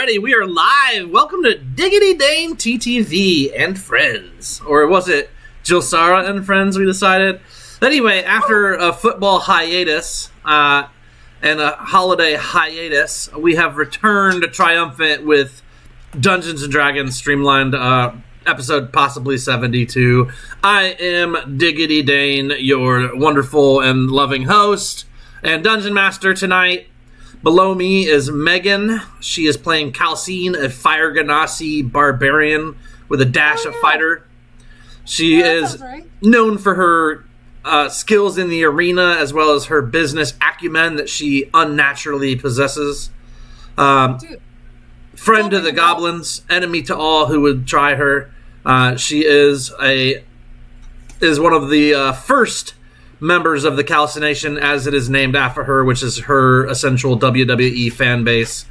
Alrighty, we are live. Welcome to Diggity, Dane, TTV, and Friends. Or was it Jilsara and Friends, we decided? Anyway, after a football hiatus and a holiday hiatus, we have returned triumphant with Dungeons & Dragons Streamlined episode possibly 72. I am Diggity Dane, your wonderful and loving host and Dungeon Master tonight. Below me is Megan. She is playing Calcine, a Fire Ganassi barbarian with a dash of fighter. She is known for her skills in the arena as well as her business acumen that she unnaturally possesses. Friend to the goblins, enemy to all who would try her. She is one of the first members of the Calcination, as it is named after her, which is her essential WWE fan base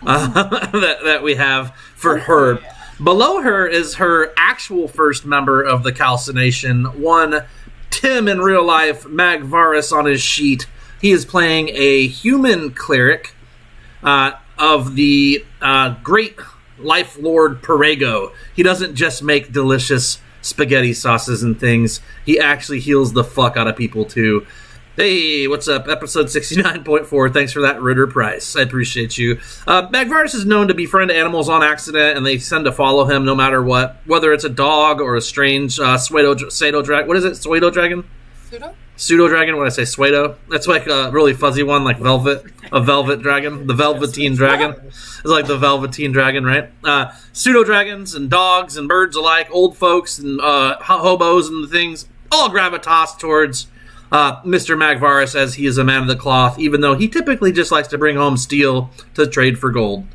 that we have for her. Below her is her actual first member of the Calcination, one Tim in real life, Magvaris on his sheet. He is playing a human cleric of the great Life Lord Perego. He doesn't just make delicious spaghetti sauces and things. He actually heals the fuck out of people too. Hey, what's up? Episode 69.4. Thanks for that, Ritter Price. I appreciate you. Magvaris is known to befriend animals on accident, and they tend to follow him no matter what, whether it's a dog or a strange pseudo dragon. What is it? Pseudo dragon? Pseudo dragon. When I say pseudo, that's like a really fuzzy one, like velvet. A velvet dragon, the Velveteen dragon. It's like the Velveteen dragon, right? Pseudo dragons and dogs and birds alike, old folks and hobos and things, all gravitas towards Mr. Magvaris, as he is a man of the cloth, even though he typically just likes to bring home steel to trade for gold.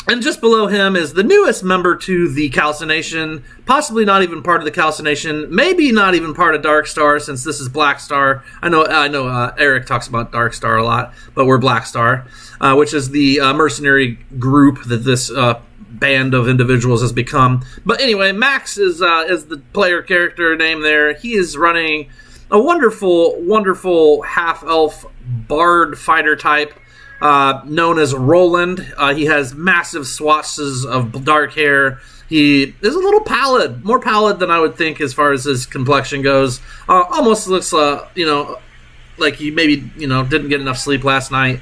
And just below him is the newest member to the Calcination, possibly not even part of the Calcination, maybe not even part of Dark Star, since this is Black Star. I know. Eric talks about Dark Star a lot, but we're Black Star, which is the mercenary group that this band of individuals has become. But anyway, Max is the player character name there. He is running a wonderful, wonderful half-elf bard fighter type, known as Roland. He has massive swatches of dark hair. He is a little pallid, more pallid than I would think as far as his complexion goes. Almost looks, like he maybe, didn't get enough sleep last night.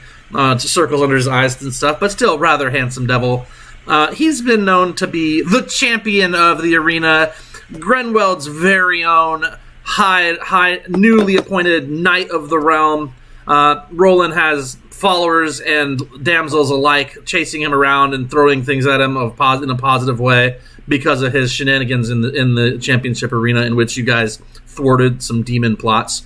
Circles under his eyes and stuff, but still rather handsome devil. He's been known to be the champion of the arena, Grenweld's very own high newly appointed Knight of the Realm. Roland has followers and damsels alike chasing him around and throwing things at him in a positive way because of his shenanigans in the championship arena, in which you guys thwarted some demon plots.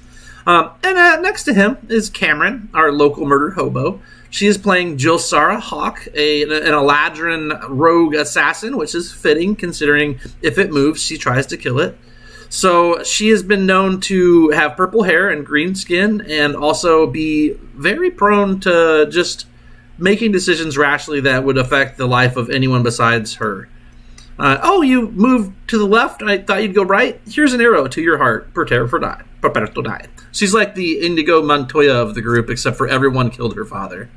And next to him is Cameron, our local murder hobo. She is playing Jilsara Hawk, an Eladrin rogue assassin, which is fitting considering if it moves, she tries to kill it. So she has been known to have purple hair and green skin and also be very prone to just making decisions rashly that would affect the life of anyone besides her. You moved to the left? I thought you'd go right? Here's an arrow to your heart. Prepare to die. She's like the Indigo Montoya of the group, except for everyone killed her father.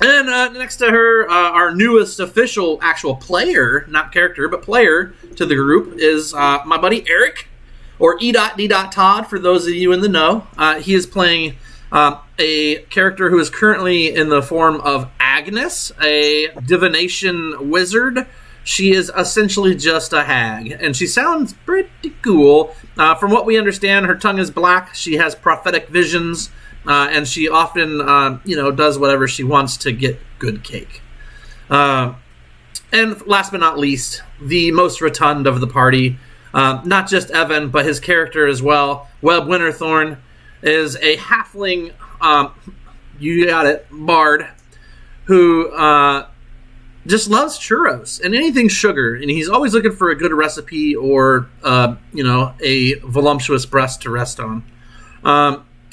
And next to her, our newest official actual player, not character, but player to the group is my buddy Eric, or E.D. Todd, for those of you in the know. He is playing a character who is currently in the form of Agnes, a divination wizard. She is essentially just a hag, and she sounds pretty cool. From what we understand, her tongue is black. She has prophetic visions. And she often, does whatever she wants to get good cake. And last but not least, the most rotund of the party, not just Evan, but his character as well, Webb Winterthorn, is a halfling, you got it, bard, who just loves churros and anything sugar. And he's always looking for a good recipe or, a voluptuous breast to rest on.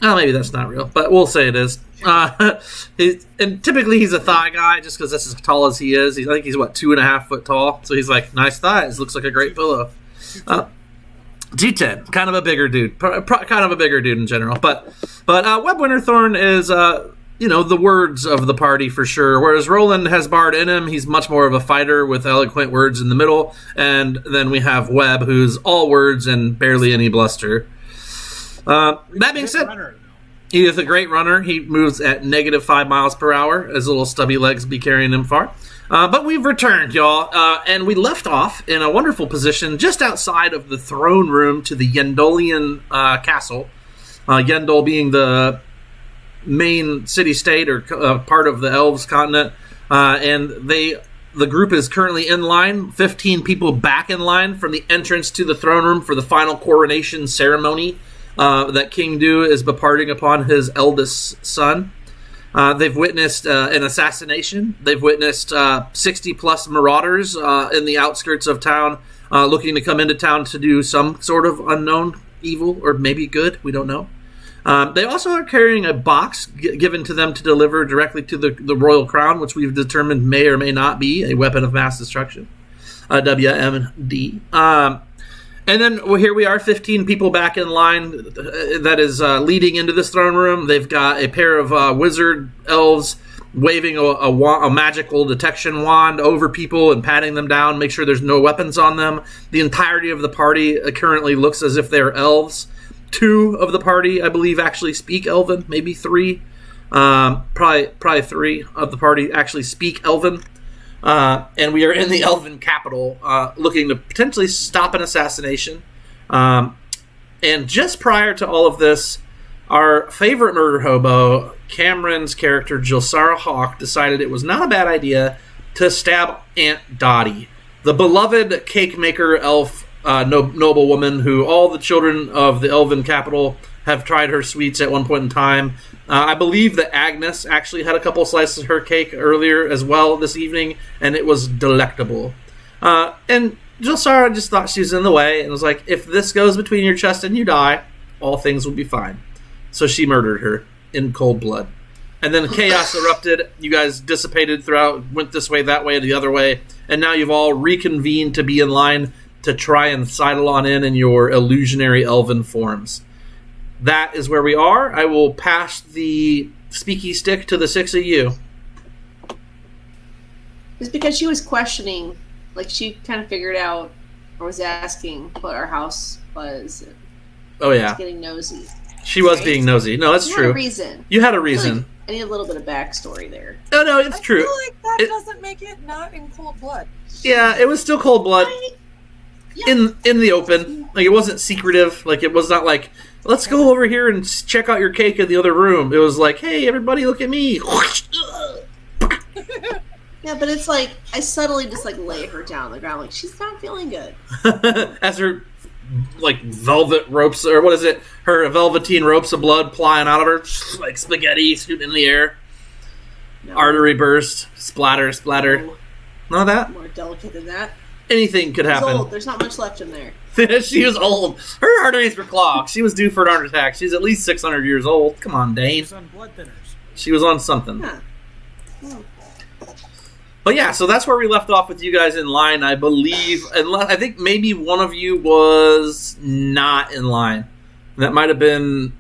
Maybe that's not real, but we'll say it is. And typically he's a thigh guy just because that's as tall as he is. I think he's, 2.5 foot tall? So he's like, nice thighs, looks like a great pillow. G10, kind of a bigger dude. Kind of a bigger dude in general. But Webb Winterthorn is the words of the party for sure. Whereas Roland has Bard in him, he's much more of a fighter with eloquent words in the middle. And then we have Webb, who's all words and barely any bluster. That being said, he is a great runner. He moves at -5 miles per hour. His little stubby legs be carrying him far. But we've returned, y'all, and we left off in a wonderful position just outside of the throne room to the Yendolian castle. Yendol being the main city-state or part of the Elves continent, and the group is currently in line, 15 people back in line from the entrance to the throne room for the final coronation ceremony that King Du is departing upon his eldest son. They've witnessed an assassination. They've witnessed 60-plus marauders in the outskirts of town looking to come into town to do some sort of unknown evil or maybe good. We don't know. They also are carrying a box given to them to deliver directly to the royal crown, which we've determined may or may not be a weapon of mass destruction. WMD. And then here we are, 15 people back in line that is leading into this throne room. They've got a pair of wizard elves waving a magical detection wand over people and patting them down, make sure there's no weapons on them. The entirety of the party currently looks as if they're elves. 2 of the party, I believe, actually speak Elven, maybe 3. Probably 3 of the party actually speak Elven. And we are in the Elven capital, looking to potentially stop an assassination. And just prior to all of this, our favorite murder hobo, Cameron's character, Jilsara Hawk, decided it was not a bad idea to stab Aunt Dottie, the beloved cake maker elf noblewoman who all the children of the Elven capital have tried her sweets at one point in time. I believe that Agnes actually had a couple slices of her cake earlier as well this evening, and it was delectable. And Jilsara just thought she was in the way and was like, if this goes between your chest and you die, all things will be fine. So she murdered her in cold blood. And then chaos erupted. You guys dissipated throughout, went this way, that way, the other way, and now you've all reconvened to be in line to try and sidle on in your illusionary elven forms. That is where we are. I will pass the speaky stick to the 6 of you. It's because she was questioning, like she kind of figured out or was asking what our house was. Oh yeah, getting nosy. She was being nosy. No, that's true. You had a reason. You had a reason. I need a little bit of backstory there. Oh no, it's true. I feel like that doesn't make it not in cold blood. Yeah, it was still cold blood. In the open. Like, it wasn't secretive. Like, it was not like, let's go over here and check out your cake in the other room. It was like, hey, everybody, look at me. Yeah, but it's like, I subtly just, like, lay her down on the ground. Like, she's not feeling good. As her, like, velvet ropes, or what is it? Her velveteen ropes of blood flying out of her, like spaghetti shooting in the air. No. Artery burst. Splatter. No. Not that? More delicate than that. Anything could happen. Old. There's not much left in there. She was old. Her arteries were clogged. She was due for an heart attack. She's at least 600 years old. Come on, Dane. She was on blood thinners. She was on something. Yeah. Oh. But yeah, so that's where we left off with you guys in line, I believe. I think maybe one of you was not in line. That might have been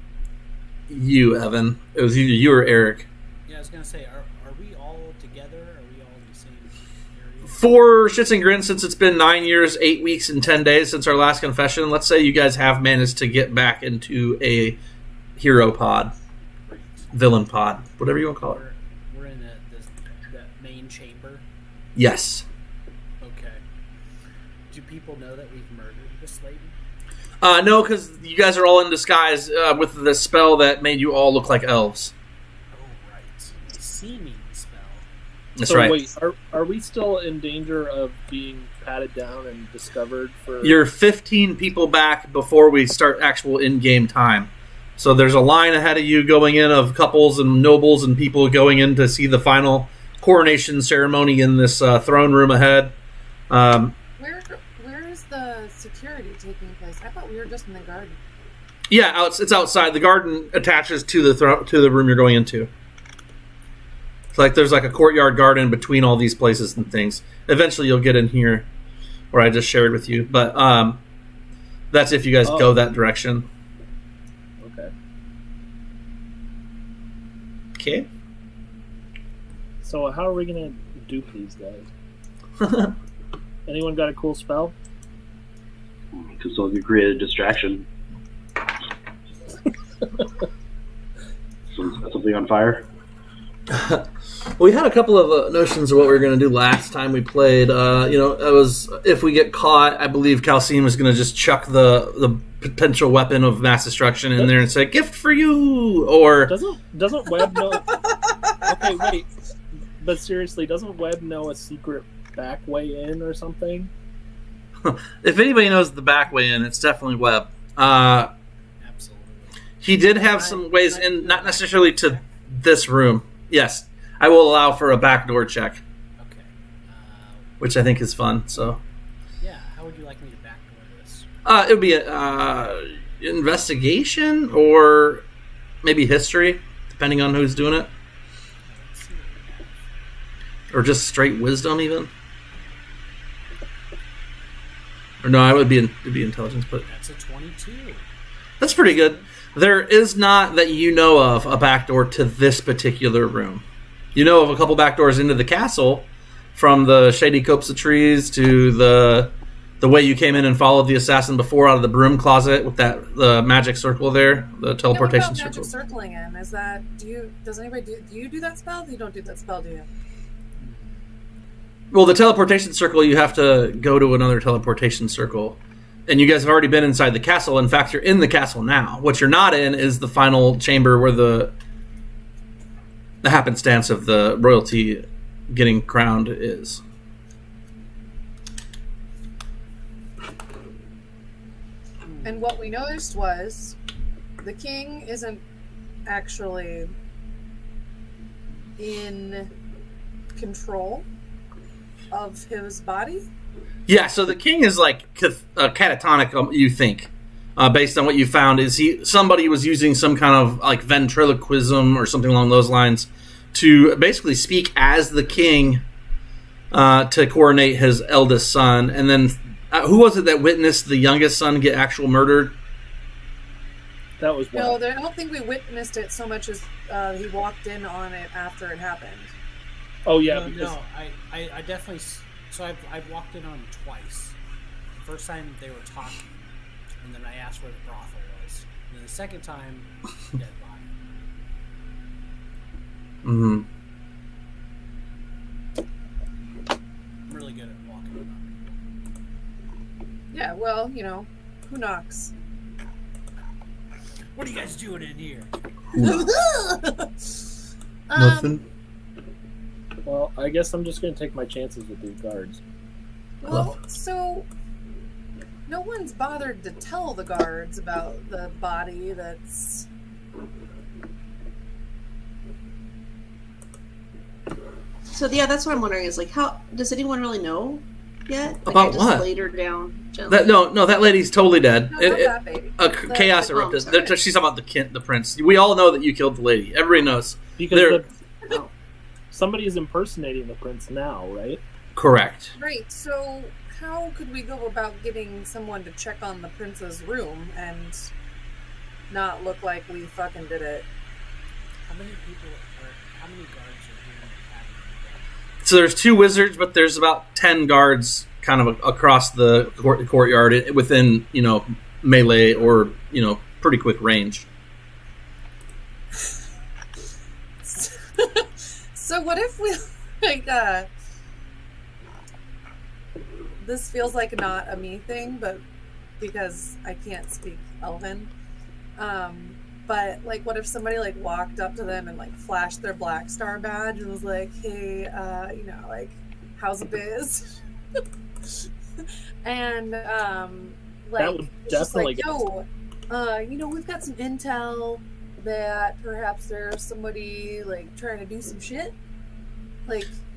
you, Evan. It was either you or Eric. Yeah, I was going to say, are we all together? Are we all in the same area? For shits and grins, since it's been 9 years, 8 weeks, and 10 days since our last confession, let's say you guys have managed to get back into a hero pod, villain pod, whatever you want to call it. We're in that main chamber? Yes. Okay. Do people know that we've murdered this lady? No, because you guys are all in disguise with the spell that made you all look like elves. Oh, right. Seeming spell. That's right. Wait, are we still in danger of being patted down and discovered for... You're 15 people back before we start actual in-game time. So there's a line ahead of you going in of couples and nobles and people going in to see the final coronation ceremony in this throne room ahead. Where is the security taking place? I thought we were just in the garden. Yeah, it's outside. The garden attaches to the room you're going into. It's like there's like a courtyard garden between all these places and things. Eventually you'll get in here where I just shared with you. But that's if you guys go that direction. Okay. Okay. So how are we gonna dupe these guys? Anyone got a cool spell? Because so you create a distraction. Someone's got something on fire. We had a couple of notions of what we were going to do last time we played. It was if we get caught, I believe Calcine was going to just chuck the potential weapon of mass destruction in there and say, "Gift for you," or doesn't Webb know? Okay, wait. But seriously, doesn't Webb know a secret back way in or something? If anybody knows the back way in, it's definitely Webb. Absolutely. He did have some ways in, not necessarily to this room. Yes, I will allow for a backdoor check, Okay. which I think is fun. So, Yeah, how would you like me to backdoor this? it would be a investigation or maybe history, depending on who's doing it, Let's see what we have. or just straight wisdom, even. Or no, it'd be intelligence, but That's a 22. that's pretty good. There is not, that you know of, a backdoor to this particular room. You know of a couple backdoors into the castle, from the shady copse of trees to the way you came in and followed the assassin before out of the broom closet with the magic circle there, the teleportation Yeah, what about circle. magic circling in? Is that does anybody do you do that spell? You don't do that spell, do you? Well, the teleportation circle, you have to go to another teleportation circle. And you guys have already been inside the castle. In fact, you're in the castle now. What you're not in is the final chamber where the happenstance of the royalty getting crowned is. And what we noticed was the king isn't actually in control of his body. Yeah, so the king is like catatonic, you think, based on what you found. Somebody was using some kind of like ventriloquism or something along those lines to basically speak as the king to coronate his eldest son. And then who was it that witnessed the youngest son get actual murdered? That was No, Webb. I don't think we witnessed it so much as he walked in on it after it happened. Oh yeah, No, because I definitely. So I've walked in on them twice. The first time they were talking, and then I asked where the brothel was. And then the second time, dead body. Mm-hmm. I'm really good at walking in. Yeah, well, who knocks? What are you guys doing in here? Nothing. well, I guess I'm just gonna take my chances with these guards. Well, so no one's bothered to tell the guards about the body that's. So yeah, that's what I'm wondering. Is like, how does anyone really know yet? Like, About I just what? Laid her down. Gently. That lady's totally dead. No, not that baby. Chaos The- erupted. sorry. She's talking about the prince. We all know that you killed the lady. Everybody knows. Because They're- Oh. somebody is impersonating the prince now, right? Correct. Right, so how could we go about getting someone to check on the prince's room and not look like we fucking did it? How many guards are here in the cabin? So there's 2 wizards, but there's about 10 guards kind of across the courtyard within, melee or, pretty quick range. So what if we this feels like not a me thing, but because I can't speak Elven. But what if somebody walked up to them and flashed their Black Star badge and was like, "Hey, how's the biz?" And That would it's just definitely get yo, we've got some intel that perhaps there's somebody trying to do some shit.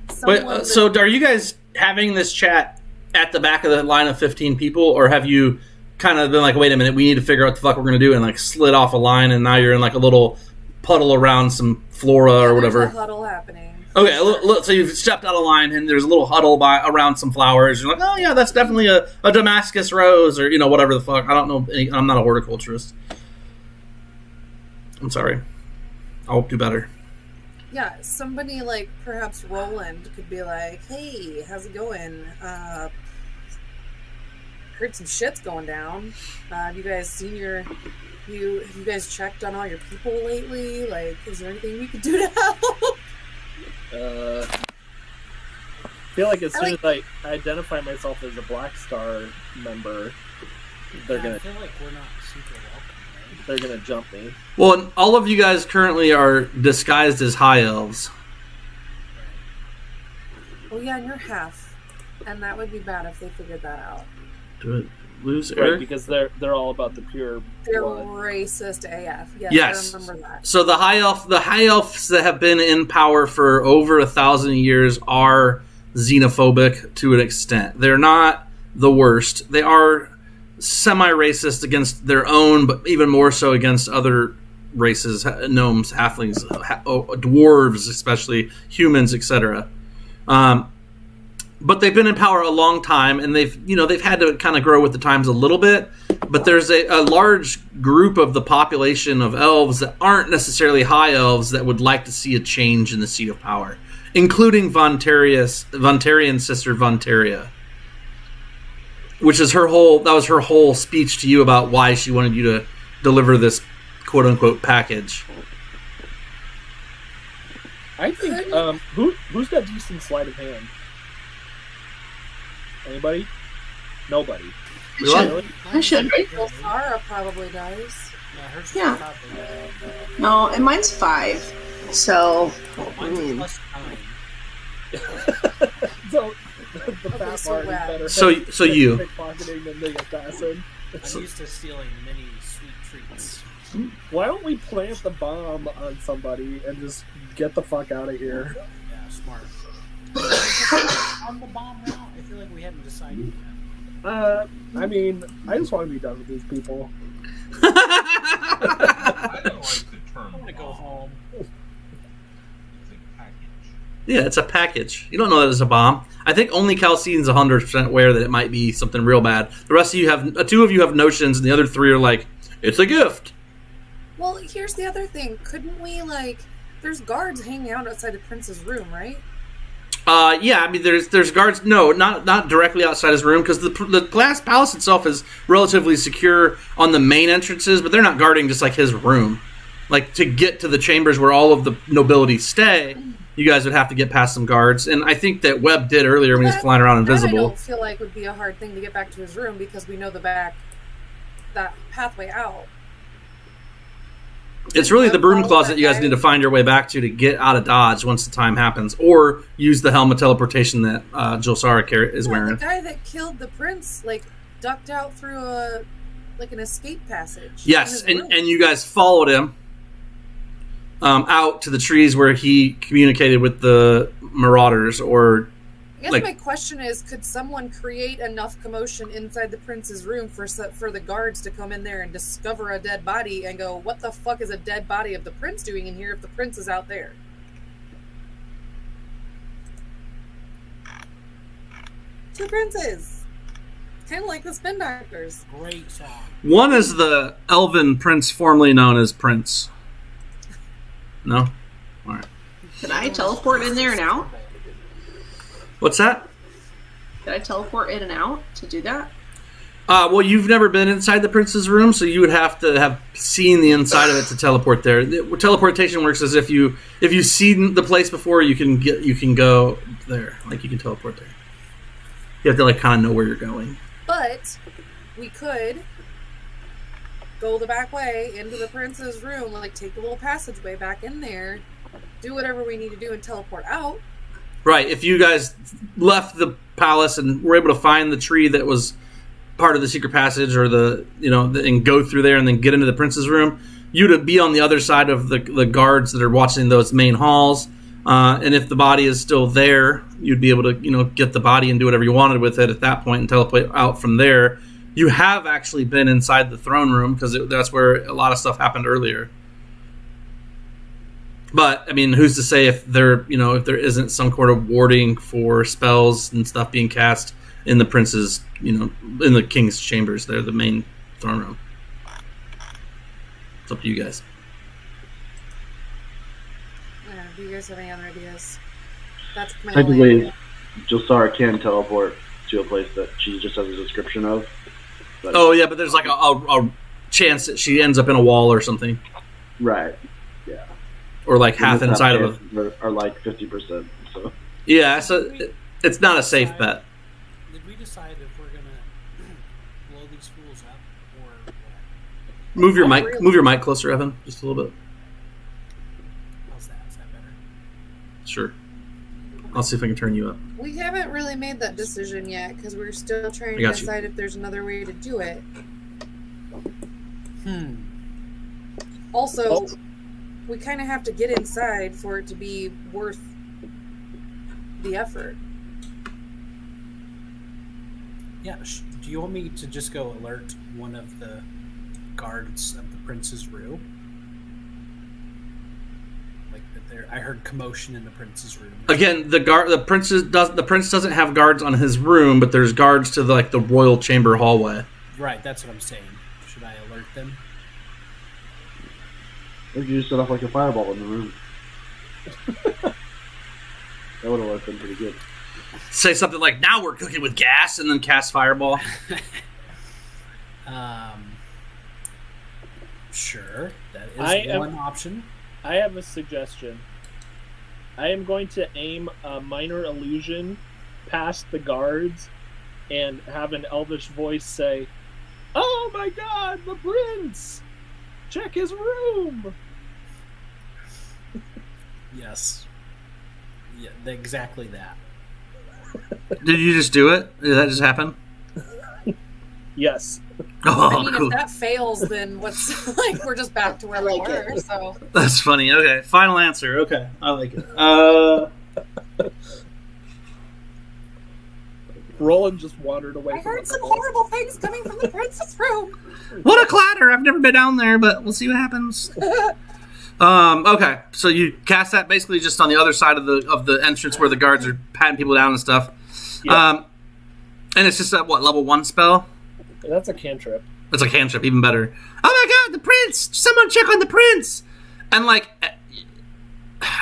Someone So are you guys having this chat at the back of the line of 15 people, or have you kind of been like, wait a minute, we need to figure out what the fuck we're going to do, and slid off a line, and now you're in a little puddle around some flora or there's whatever? a huddle happening. Okay, so you've stepped out of line, and there's a little huddle around some flowers. You're like, oh yeah, that's definitely a Damascus rose, or whatever the fuck. I don't know. I'm not a horticulturist. I'm sorry. I'll do better. Yeah, somebody like perhaps Roland could be like, "Hey, how's it going? Heard some shit's going down. Have you guys seen have you guys checked on all your people lately? Like, is there anything we could do to help?" I feel like as soon as I identify myself as a Black Star member, they're I gonna feel like we're not super welcome, right? they're gonna jump me. Well, and all of you guys currently are disguised as high elves. Oh yeah, and you're half, and that would be bad if they figured that out. Do it. Lose Right, Eric? because they're all about the pure They're blood. racist AF. Yes. I remember that. So the high elves that have been in power for over 1,000 years are xenophobic to an extent. They're not the worst. They are semi-racist against their own, but even more so against other races, gnomes, halflings, dwarves, especially humans, etc. But they've been in power a long time, and they've had to kind of grow with the times a little bit. But there's a large group of the population of elves that aren't necessarily high elves that would like to see a change in the seat of power, including Vontarian's sister Vontaria, which is her whole speech to you about why she wanted you to deliver this quote unquote package. I think who's got decent sleight of hand? Anybody? Nobody. I should. Well, Farah probably does. Yeah, hers Yeah. probably, No, and mine's 5. So, I mine's mean, plus 9. So the fat so Marty wet. better So you. pickpocketing than the assassin. I'm used to stealing many sweet treats. Why don't we plant the bomb on somebody and just get the fuck out of here? Yeah, smart. On the bomb now? I feel like we haven't decided yet. I mean, I just want to be done with these people. I don't like the term. I want to go home. It's a package. Yeah, it's a package. You don't know that it's a bomb. I think only Calcine's 100% aware that it might be something real bad. The rest of you have, 2 of you have notions, and the other 3 are like, it's a gift. Well, here's the other thing. Couldn't we, like, there's guards hanging out outside the prince's room, right? Yeah, I mean, there's guards. No, not directly outside his room, because the glass palace itself is relatively secure on the main entrances, but they're not guarding just like his room. Like, to get to the chambers where all of the nobility stay, you guys would have to get past some guards. And I think that Webb did earlier when he was flying around That I invisible. don't feel like would be a hard thing to get back to his room because we know that pathway out. It's really the broom closet you guys need to find your way back to get out of Dodge once the time happens, or use the helm of teleportation that Jilsara is wearing. The guy that killed the prince, like, ducked out through an escape passage. Yes, in his room. and you guys followed him out to the trees where he communicated with the marauders, or I guess my question is, could someone create enough commotion inside the prince's room for the guards to come in there and discover a dead body and go, what the fuck is a dead body of the prince doing in here if the prince is out there? Two princes! Kind of like the Spin Doctors. Great song. one is the Elven prince formerly known as Prince. No? Alright. Can I teleport in there and out? What's that? Can I teleport in and out to do that? Well, you've never been inside the prince's room, so you would have to have seen the inside of it to teleport there. Teleportation works as if you've seen the place before, you can go there, like you can teleport there. You have to kind of know where you're going. But we could go the back way into the prince's room, take the little passageway back in there, do whatever we need to do and teleport out. Right. If you guys left the palace and were able to find the tree that was part of the secret passage, or and go through there and then get into the prince's room, you'd be on the other side of the guards that are watching those main halls. And if the body is still there, you'd be able to, get the body and do whatever you wanted with it at that point and teleport out from there. You have actually been inside the throne room because that's where a lot of stuff happened earlier. But I mean, who's to say if there isn't some sort of warding for spells and stuff being cast in the prince's, in the king's chambers? They're the main throne room. It's up to you guys. Do you guys have any other ideas? That's my Technically, only idea. Josara can teleport to a place that she just has a description of. But, Oh yeah, but there's like a chance that she ends up in a wall or something, right. Yeah. or like half The inside of a. chances are like 50%. So Yeah, so it's not a safe bet. Did we decide if we're gonna blow these fools up or what? Move your mic closer, Evan, just a little bit. How's that? Is that better? Sure. I'll see if I can turn you up. We haven't really made that decision yet because we're still trying I to got you. decide if there's another way to do it. Hmm. Also, we kind of have to get inside for it to be worth the effort. Yeah. Do you want me to just go alert one of the guards of the prince's room? Like that there, I heard commotion in the prince's room. Again, the prince doesn't have guards on his room, but there's guards to the royal chamber hallway. Right. That's what I'm saying. Should I alert them? or you just set off like a fireball in the room. That would have worked been pretty good. Say something like, "Now we're cooking with gas," and then cast fireball. Sure, that is one option. I have a suggestion. I am going to aim a minor illusion past the guards and have an elvish voice say, "Oh my god, the prince! Check his room!" Yes. Yeah, exactly that. Did you just do it? Did that just happen? Yes. Oh, I mean, cool. if that fails, then what's we're just back to where we were. So That's funny. Okay, final answer. Okay, I like it. Roland just wandered away. I heard some horrible things coming from the prince's room. What a clatter! I've never been down there, but we'll see what happens. Okay, so you cast that basically just on the other side of the entrance where the guards are patting people down and stuff. Yeah. And it's just a level 1 spell. That's a cantrip. It's a cantrip, even better. Oh my god, the prince! Someone check on the prince! And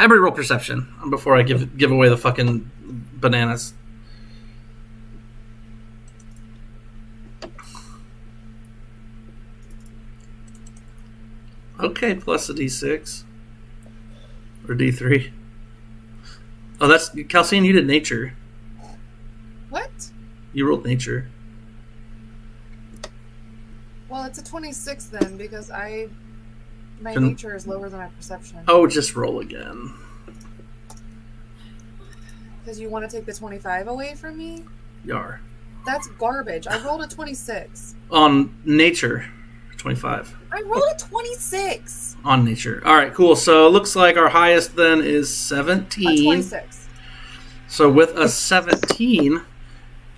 everybody roll perception before I give away the fucking bananas. Okay, plus a d6 or d3. Oh, that's Calcine. You did nature. What? You rolled nature. Well, it's a 26 then because my Can- nature is lower than my perception. Oh, just roll again. Because you want to take the 25 away from me? Yar. That's garbage. I rolled a 26. On nature, 25. I rolled a 26. On nature. All right, cool. So it looks like our highest then is A 17. 26. So with a 17,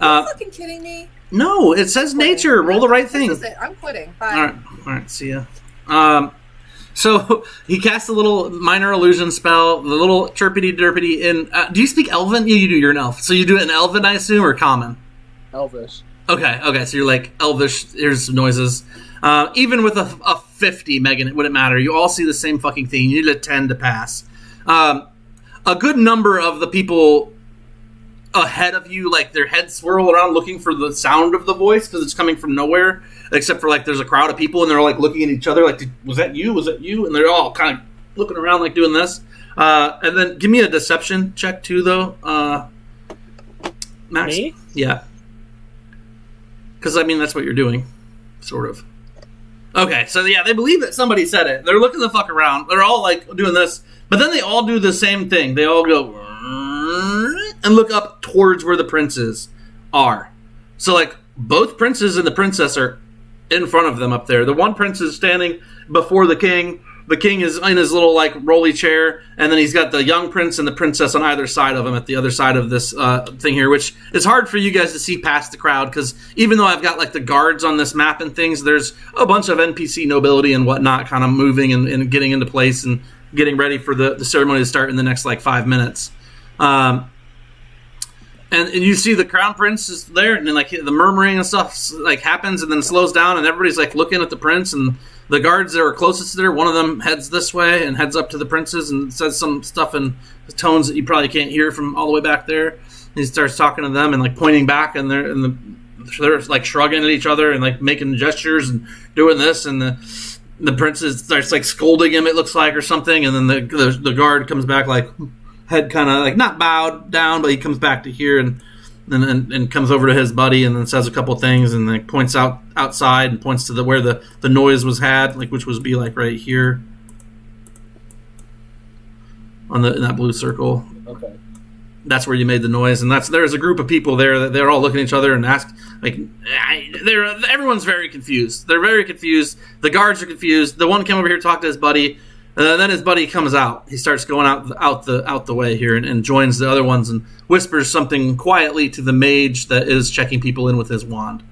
Are you fucking kidding me? no, it says nature. Roll the right thing. This is it. I'm quitting. Bye. All right. See ya. So he casts a little minor illusion spell, the little chirpity derpity. In do you speak Elven? Yeah, you do. You're an elf. So you do it in Elven, I assume, or Common. Elvish. Okay. So you're like Elvish. Here's some noises. Even with a 50, Megan, it wouldn't matter. You all see the same fucking thing. You need a 10 to pass. A good number of the people ahead of you, their heads swirl around looking for the sound of the voice because it's coming from nowhere, except for there's a crowd of people and they're looking at each other was that you? Was that you? And they're all kind of looking around doing this. And then give me a deception check too, though. Max? Me? Yeah. Because, that's what you're doing. Sort of. Okay, so yeah, they believe that somebody said it. They're looking the fuck around. They're all doing this. But then they all do the same thing. They all go and look up towards where the princes are. So both princes and the princess are in front of them up there. The one prince is standing before the king. The king is in his little rolly chair, and then he's got the young prince and the princess on either side of him at the other side of this thing here, which is hard for you guys to see past the crowd because even though I've got the guards on this map and things, there's a bunch of NPC nobility and whatnot kind of moving and getting into place and getting ready for the ceremony to start in the next 5 minutes. And you see the crown prince is there, and then the murmuring and stuff happens, and then it slows down, and everybody's looking at the prince, and the guards that were closest there, one of them heads this way and heads up to the princes and says some stuff in tones that you probably can't hear from all the way back there. And he starts talking to them and like pointing back, and they're like shrugging at each other and like making gestures and doing this, and the prince starts like scolding him, it looks like, or something, and then the guard comes back like head kind of like not bowed down, but he comes back to here and comes over to his buddy and then says a couple things and like points outside and points to where the noise was had, like which would be like right here in that blue circle. Okay. That's where you made the noise, and there's a group of people there that they're all looking at each other and ask, like, everyone's very confused. They're very confused. The guards are confused. The one came over here to talk to his buddy, then his buddy comes out. He starts going out the way here and joins the other ones and whispers something quietly to the mage that is checking people in with his wand.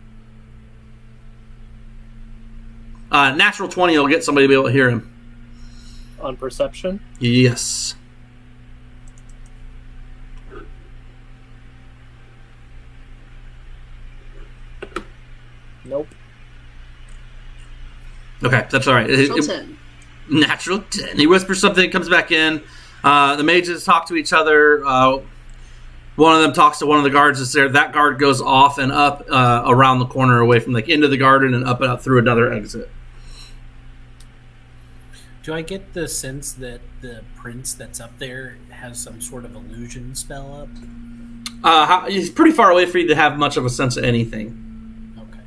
Natural 20 will get somebody to be able to hear him. On perception? Yes. Nope. Okay, that's all right. Natural 10. He whispers something, comes back in. The mages talk to each other. One of them talks to one of the guards that's there. That guard goes off and up around the corner away from like into the garden and up and out through another exit. Do I get the sense that the prince that's up there has some sort of illusion spell up? He's pretty far away for you to have much of a sense of anything. Okay.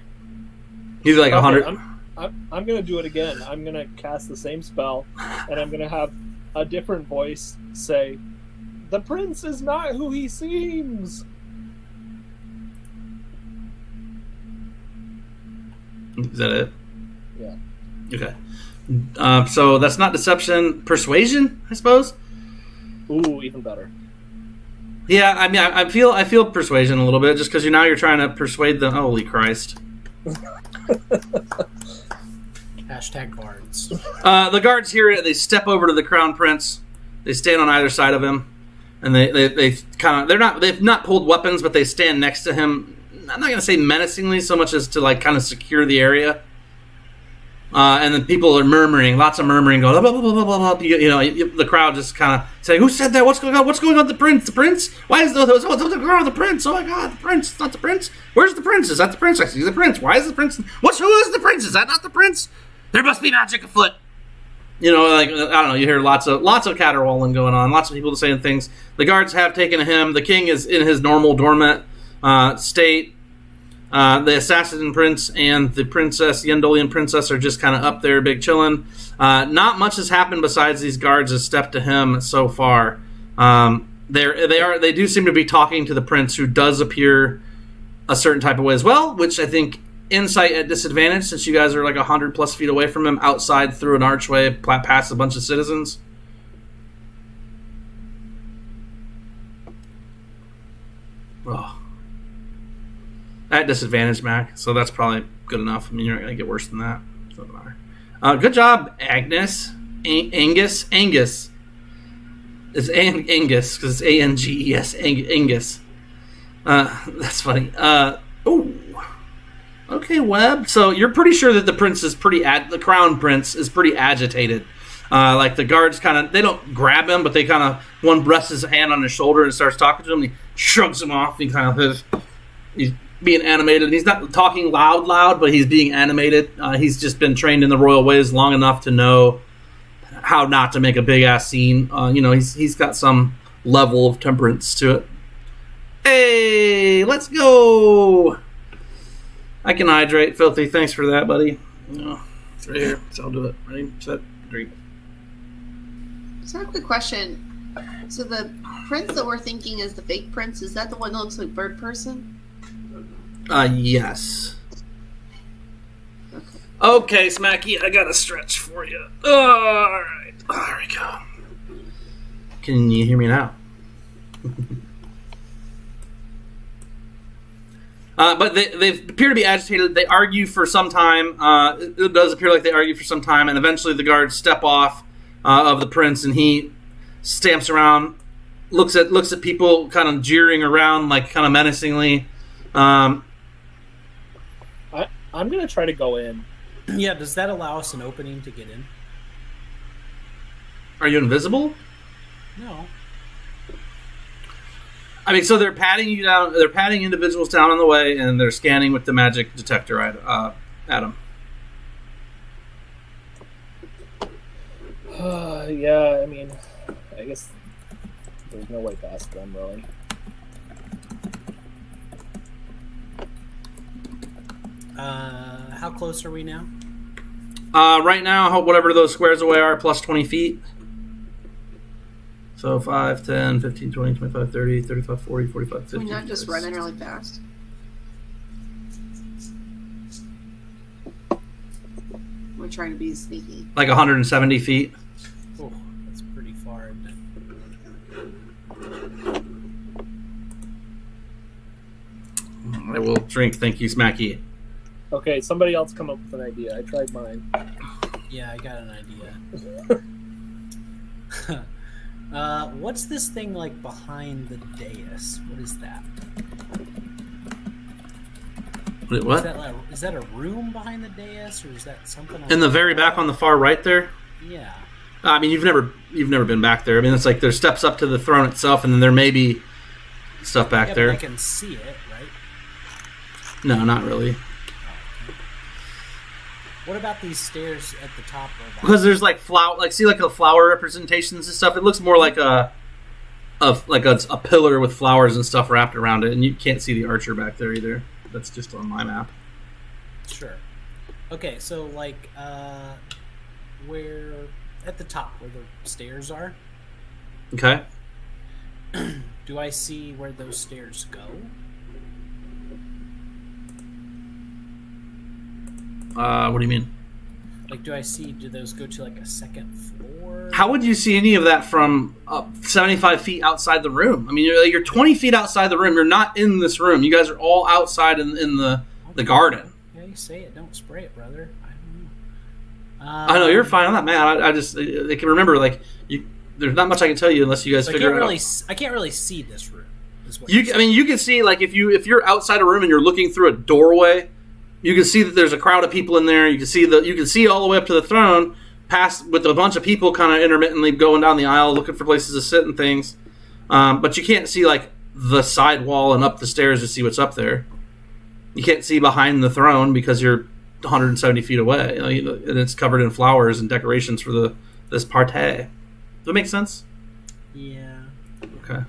He's like 100. I'm going to do it again. I'm going to cast the same spell, and I'm going to have a different voice say, "The prince is not who he seems." Is that it? Yeah. Okay. So that's not deception. Persuasion, I suppose? Ooh, even better. Yeah, I mean, I feel persuasion a little bit, just because you're trying to persuade them. Holy Christ. Hashtag bards. The guards hear it. They step over to the crown prince. They stand on either side of him, and they kind of they've not pulled weapons, but they stand next to him. I'm not gonna say menacingly so much as to like kind of secure the area. And then people are murmuring, lots of murmuring, going blah blah blah blah blah. The crowd just kind of saying, "Who said that? What's going on? What's going on? The prince? The prince? Why is the girl the prince? Oh my God, the prince! It's not the prince. Where's the prince? Is that the prince? I see the prince. Why is the prince? Who is the prince? Is that not the prince? There must be magic afoot." Like I don't know. You hear lots of caterwauling going on. Lots of people saying things. The guards have taken him. The king is in his normal dormant state. The assassin prince and the princess, the Yendolian princess, are just kind of up there, big chilling. Not much has happened besides these guards have stepped to him so far. They do seem to be talking to the prince, who does appear a certain type of way as well, which I think insight at disadvantage, since you guys are like 100+ feet away from him, outside through an archway past a bunch of citizens. Oh. At disadvantage, Mac, so that's probably good enough. I mean, you're not going to get worse than that. Doesn't matter. Good job, Agnes. Angus. It's Angus, because it's Anges. Angus. That's funny. Okay, Webb. So you're pretty sure that the prince is the crown prince is pretty agitated. Like the guards they don't grab him, but they one rests his hand on his shoulder and starts talking to him. And he shrugs him off. He's being animated. He's not talking loud, but he's being animated. He's just been trained in the royal ways long enough to know how not to make a big ass scene. He's got some level of temperance to it. Hey, let's go. I can hydrate, Filthy. Thanks for that, buddy. It's right here, so I'll do it. Ready, set, drink. So I have a quick question. So the prince that we're thinking is the fake prince, is that the one that looks like bird person? Yes. Okay, Smacky, I got a stretch for you. Alright. There we go. Can you hear me now? But they appear to be agitated. They argue for some time. It does appear like they argue for some time, and eventually the guards step off of the prince, and he stamps around, looks at people kind of jeering around, like kind of menacingly. I'm gonna try to go in Yeah, does that allow us an opening to get in? Are you invisible? No. I mean, so they're patting you down. They're patting individuals down on the way, and they're scanning with the magic detector, Adam. Yeah, I mean, I guess there's no way past them, really. How close are we now? Right now, whatever those squares away are, plus 20 feet. So 5, 10, 15, 20, 25, 30, 35, 40, 45, 50. We're not just running really fast. We're trying to be sneaky. Like 170 feet. Oh, that's pretty far, isn't it? I will drink. Thank you, Smacky. Okay, somebody else come up with an idea. I tried mine. Yeah, I got an idea. What's this thing like behind the dais? What is that? Wait, what? Is that a room behind the dais, or is that something? In the very back on the far right there? Yeah. I mean, you've never been back there. I mean, it's like there's steps up to the throne itself, and then there may be stuff back there. But I can see it, right? No, not really. What about these stairs at the top? Because there's like the flower representations and stuff. It looks more like a pillar with flowers and stuff wrapped around it, and you can't see the archer back there either. That's just on my map. Sure. Okay, so like where at the top where the stairs are, Okay. do I see where those stairs go? What do you mean? Like, do those go to like a second floor? How would you see any of that from 75 feet outside the room? I mean, you're 20 feet outside the room. You're not in this room. You guys are all outside in the garden. Yeah, you say it. Don't spray it, brother. I don't know. I know, you're fine. I'm not mad. I can remember, like, there's not much I can tell you unless you guys figure it out. I can't really see this room. You can see, like, if you're outside a room and you're looking through a doorway, you can see that there's a crowd of people in there. You can see all the way up to the throne, past with a bunch of people kind of intermittently going down the aisle looking for places to sit and things. But you can't see like the side wall and up the stairs to see what's up there. You can't see behind the throne because you're 170 feet away, and it's covered in flowers and decorations for this party. Does that make sense? Yeah. Okay.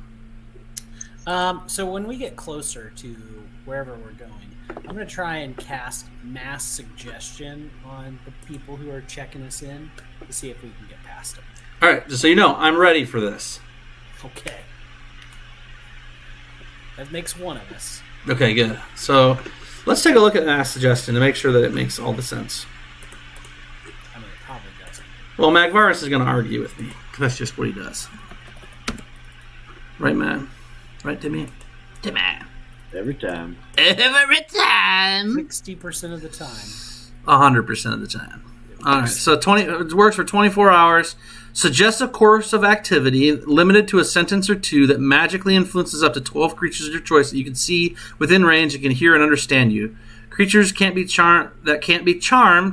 So when we get closer to wherever we're going, I'm going to try and cast mass suggestion on the people who are checking us in to see if we can get past them. All right, just so you know, I'm ready for this. Okay. That makes one of us. Okay, good. So let's take a look at mass suggestion to make sure that it makes all the sense. I mean, it probably doesn't. Well, Magvarus is going to argue with me, because that's just what he does. Right, man? Right, Timmy? Timmy. Every time. Every time. 60% of the time. 100% of the time. All right, so it works for 24 hours. Suggest a course of activity limited to a sentence or two that magically influences up to 12 creatures of your choice that you can see within range and can hear and understand you. Creatures can't be charmed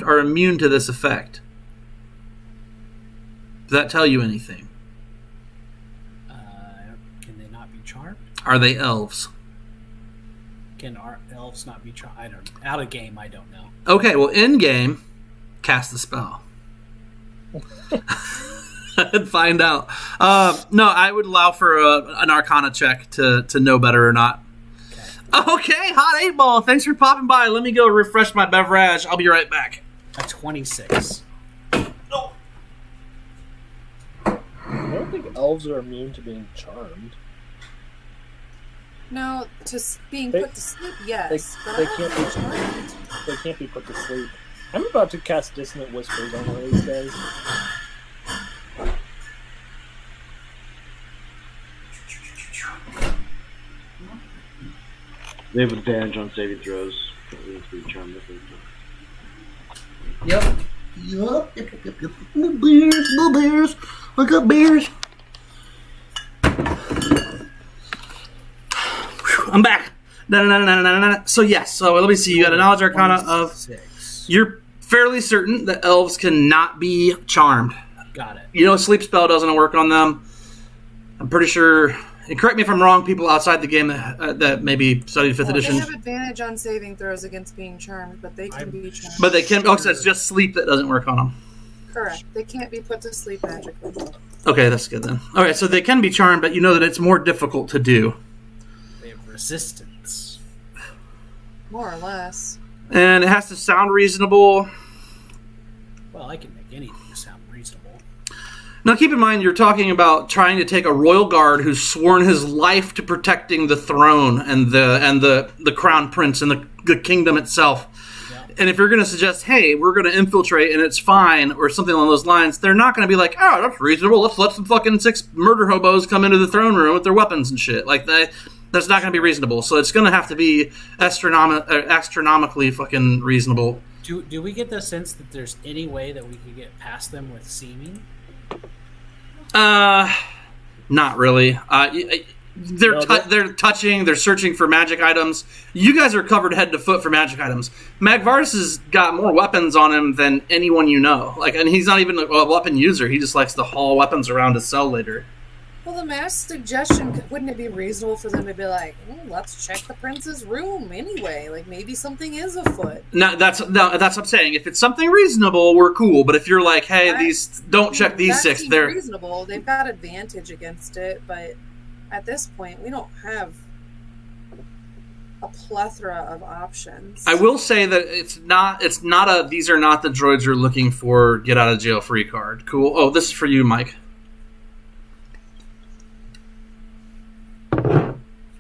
are immune to this effect. Does that tell you anything? Can they not be charmed? Are they elves? Can our elves not be charmed? I don't know. Out of game, I don't know. Okay, well, in game, cast the spell. And find out. No, I would allow for an Arcana check to know better or not. Okay, Hot 8 Ball. Thanks for popping by. Let me go refresh my beverage. I'll be right back. A 26. I don't think elves are immune to being charmed. No, being put to sleep, yes. They can't be charmed. They can't be put to sleep. I'm about to cast Dissonant Whispers on one of these guys. They have advantage on saving throws. Yep. Little bears. Look up, bears. I'm back. So yes. So let me see. You got a knowledge arcana of. You're fairly certain that elves cannot be charmed. Got it. You know, a sleep spell doesn't work on them. I'm pretty sure. And correct me if I'm wrong, people outside the game that maybe studied 5th edition. They have advantage on saving throws against being charmed, but they can be charmed. But they can. Oh, so it's just sleep that doesn't work on them. Correct. They can't be put to sleep magically. Okay, that's good then. All right, so they can be charmed, but you know that it's more difficult to do. They have resistance. More or less. And it has to sound reasonable. Well, I can make anything sound reasonable. Now, keep in mind, you're talking about trying to take a royal guard who's sworn his life to protecting the throne and the crown prince and the kingdom itself. Yeah. And if you're going to suggest, hey, we're going to infiltrate and it's fine, or something along those lines, they're not going to be like, oh, that's reasonable. Let's let some fucking 6 murder hobos come into the throne room with their weapons and shit. Like, that's not going to be reasonable. So it's going to have to be astronomically fucking reasonable. Do we get the sense that there's any way that we could get past them with seeming? Not really. They're touching. They're searching for magic items. You guys are covered head to foot for magic items. Magvarus has got more weapons on him than anyone you know. Like, and he's not even a weapon user. He just likes to haul weapons around to sell later. Well, the mass suggestion, wouldn't it be reasonable for them to be like, let's check the prince's room anyway? Like, maybe something is afoot. That's what I'm saying. If it's something reasonable, we're cool. But if you're like, hey, don't check these 6, seems they're reasonable. They've got advantage against it, but at this point, we don't have a plethora of options. I will say that it's not a these are not the droids you're looking for get out of jail free card. Cool. Oh, this is for you, Mike.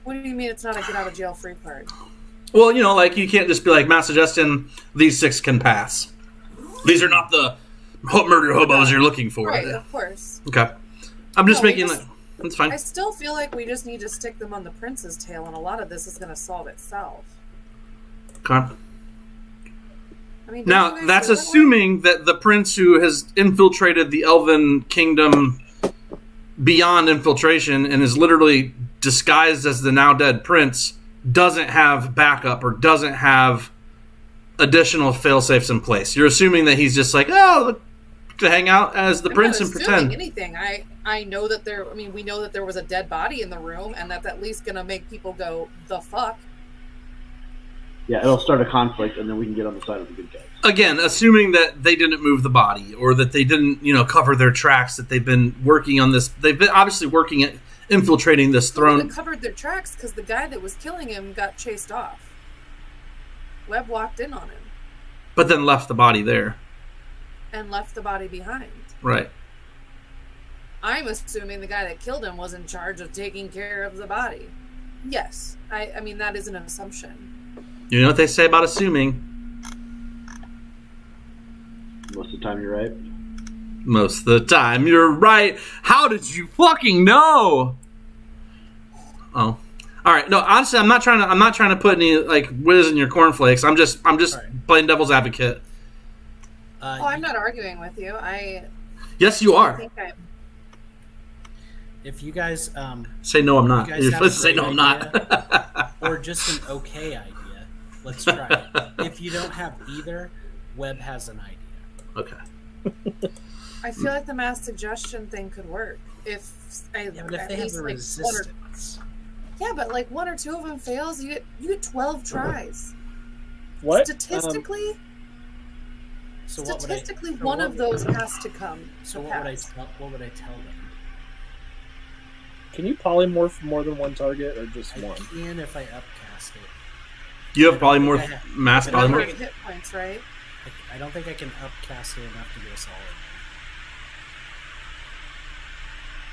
What do you mean it's not a get out of jail free card? Well, you know, like, you can't just be like, mass suggestion, these 6 can pass. These are not the murder hobos you're looking for. Right, of course. Okay. I'm just making that. That's fine. I still feel like we just need to stick them on the prince's tail, and a lot of this is going to solve itself. Okay. I mean, Now, that's assuming that the prince who has infiltrated the Elven kingdom beyond infiltration and is literally disguised as the now dead prince doesn't have backup or doesn't have additional fail-safes in place. You're assuming that he's just like, oh, to hang out as the prince and pretend. Anything. I know that we know that there was a dead body in the room, and that's at least going to make people go, the fuck? Yeah, it'll start a conflict, and then we can get on the side of the good guys. Again, assuming that they didn't move the body or that they didn't, cover their tracks, that they've been working on this. They've been obviously working at infiltrating this throne. They covered their tracks because the guy that was killing him got chased off. Webb walked in on him. But then left the body there. And left the body behind. Right. I'm assuming the guy that killed him was in charge of taking care of the body. Yes. I mean, that is an assumption. You know what they say about assuming? Most of the time you're right. Most of the time you're right. How did you fucking know? Oh. All right. No, honestly, I'm not trying to put any like whiz in your cornflakes. I'm just right. Playing devil's advocate. I'm not arguing with you. Yes, you are. I think if you guys say no, I'm not. You're supposed to say no, I'm not. Or just an okay idea. Let's try it. If you don't have either, Webb has an idea. Okay. I feel like the mass suggestion thing could work but if they have the resistance. But like 1 or 2 of them fails, you get 12 tries. What? Statistically, one of those has to come. So what would I tell them? Can you polymorph more than one target or just one? I can if I upcast it. You have polymorph mass polymorph. Hit points, right? I don't think I can upcast it enough to get us all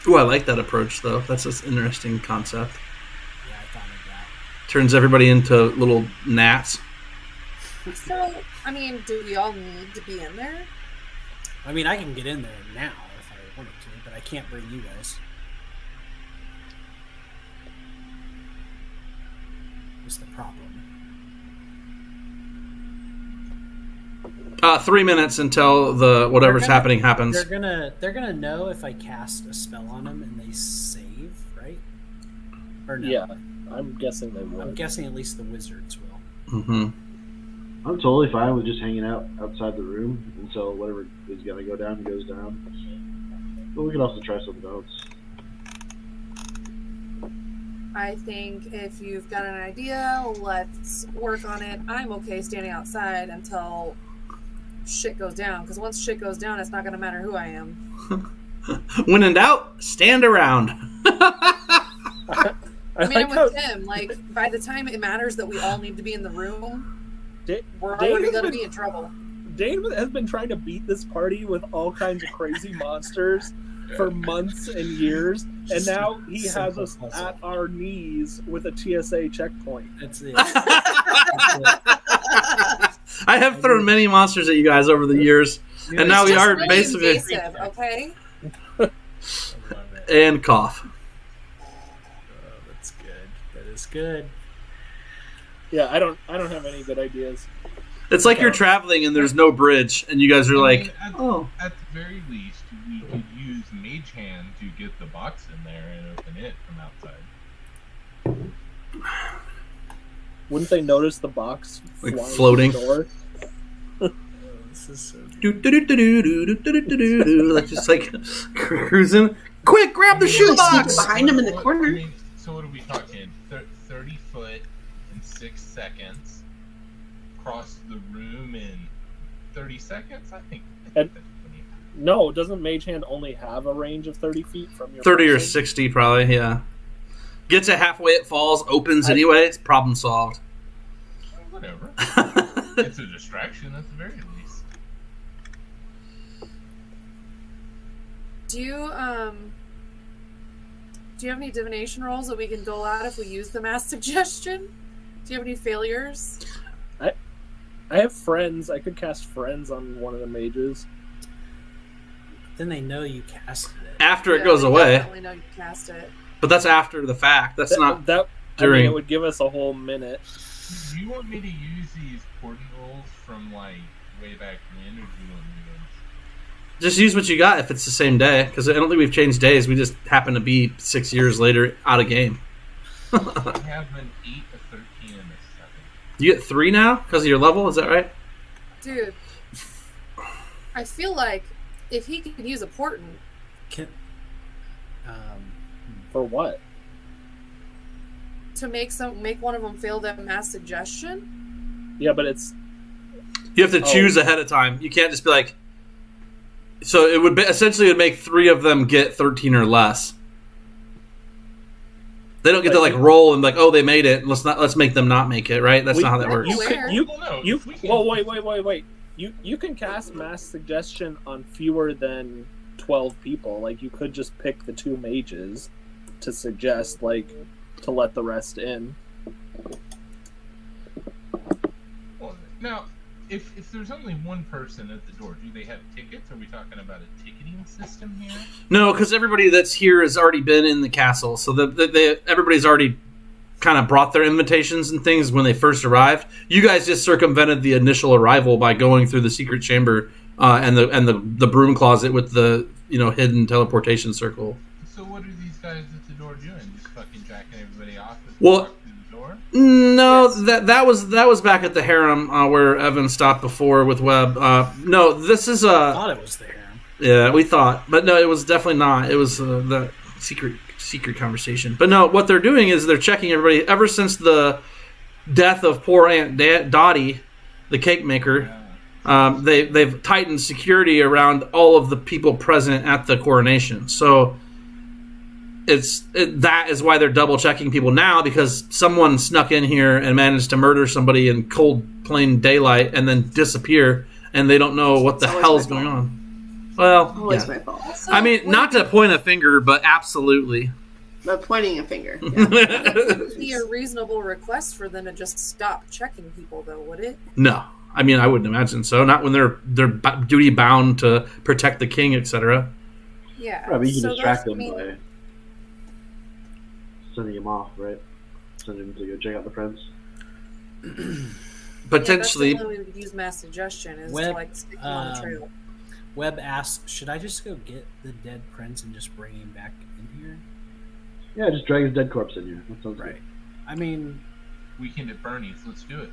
in. Ooh, I like that approach, though. That's an interesting concept. Yeah, I thought of that. Turns everybody into little gnats. So, I mean, do we all need to be in there? I mean, I can get in there now if I wanted to, but I can't bring you guys. What's the problem? 3 minutes until the whatever's happening happens. They're gonna know if I cast a spell on them and they save, right? Or no? Yeah, I'm guessing they will. I'm guessing at least the wizards will. Mm-hmm. I'm totally fine with just hanging out outside the room until whatever is gonna go down goes down. But we could also try something else. I think if you've got an idea, let's work on it. I'm okay standing outside until shit goes down, because once shit goes down, it's not going to matter who I am. When in doubt, stand around. I mean, like I'm with Tim. Like, by the time it matters that we all need to be in the room, we're already going to be in trouble. Dane has been trying to beat this party with all kinds of crazy monsters for months and years, and now he has us at our knees with a TSA checkpoint. That's it. I have thrown many monsters at you guys over the years, and now we It's are just really basically invasive, okay? I love it. and cough. Oh, that's good. That is good. Yeah, I don't have any good ideas. It's like you're traveling and there's no bridge, and you guys are like, at, "Oh, at the very least, we could use Mage Hand to get the box in there and open it from outside. Wouldn't they notice the box Like flying floating? through the door? Oh, this is so good. like just like cruising. Quick, grab the shoebox!" Behind him in the corner. I mean, so what are we talking? 30 foot in 6 seconds. Cross the room in 30 seconds? I think And- that's plenty. No, doesn't Mage Hand only have a range of 30 feet from your 30 or person? 60, probably. Yeah. Gets it halfway, it falls, opens anyway. It's problem solved. Whatever. It's a distraction at the very least. Do you have any divination rolls that we can dole out if we use the mass suggestion? Do you have any failures? I have friends. I could cast friends on one of the mages. Then they know you casted it. After it Yeah, goes we away. definitely know you cast it. But that's after the fact. That's not I during. mean, it would give us a whole minute. Do you want me to use these portent rolls from like way back when, or do you want me to? Just use what you got if it's the same day. Because I don't think we've changed days. We just happen to be 6 years later out of game. I have an 8, a 13, and a 7. You get 3 now because of your level? Is that right? Dude, I feel like if he could use a portent, Can, For what? to make one of them fail that mass suggestion. Yeah, but it's You have to choose ahead of time. You can't just be like. So it would be, essentially it would make 3 of them get 13 or less. They don't get to like roll and be like, oh, they made it. Let's make them not make it, right? That's not how that works. Wait. You can cast mass suggestion on fewer than 12 people. Like, you could just pick the 2 mages to suggest, like, to let the rest in. Well, now, if there's only one person at the door, do they have tickets? Are we talking about a ticketing system here? No, because everybody that's here has already been in the castle, so everybody's already kind of brought their invitations and things when they first arrived. You guys just circumvented the initial arrival by going through the secret chamber and the broom closet with the hidden teleportation circle. So what are these guys at the door doing? Just fucking jacking everybody off as they Well, walk through the door? No, that was back at the harem where Evan stopped before with Webb. No, this is I thought it was the harem. Yeah, we thought, but no, it was definitely not. It was the secret conversation. But no, what they're doing is they're checking everybody. Ever since the death of poor Aunt Dottie, the cake maker, they've tightened security around all of the people present at the coronation. So that is why they're double checking people now, because someone snuck in here and managed to murder somebody in cold plain daylight and then disappear, and they don't know what the hell's going on. Well, Always yeah. my fault. Also, I mean, not to point a finger, but absolutely. But pointing a finger. Yeah. it would be a reasonable request for them to just stop checking people, though, would it? No, I mean, I wouldn't imagine so. Not when they're duty bound to protect the king, etc. Yeah. Right, but you can so distract those- them by sending him off, right? Send him to go check out the friends. Potentially. Yeah, that's the only way we could use mass suggestion is to Web, like stick them on the trail. Webb asks, should I just go get the dead prince and just bring him back in here? Yeah, just drag his dead corpse in here. That sounds Right. good. I mean, Weekend at Bernie's, let's do it.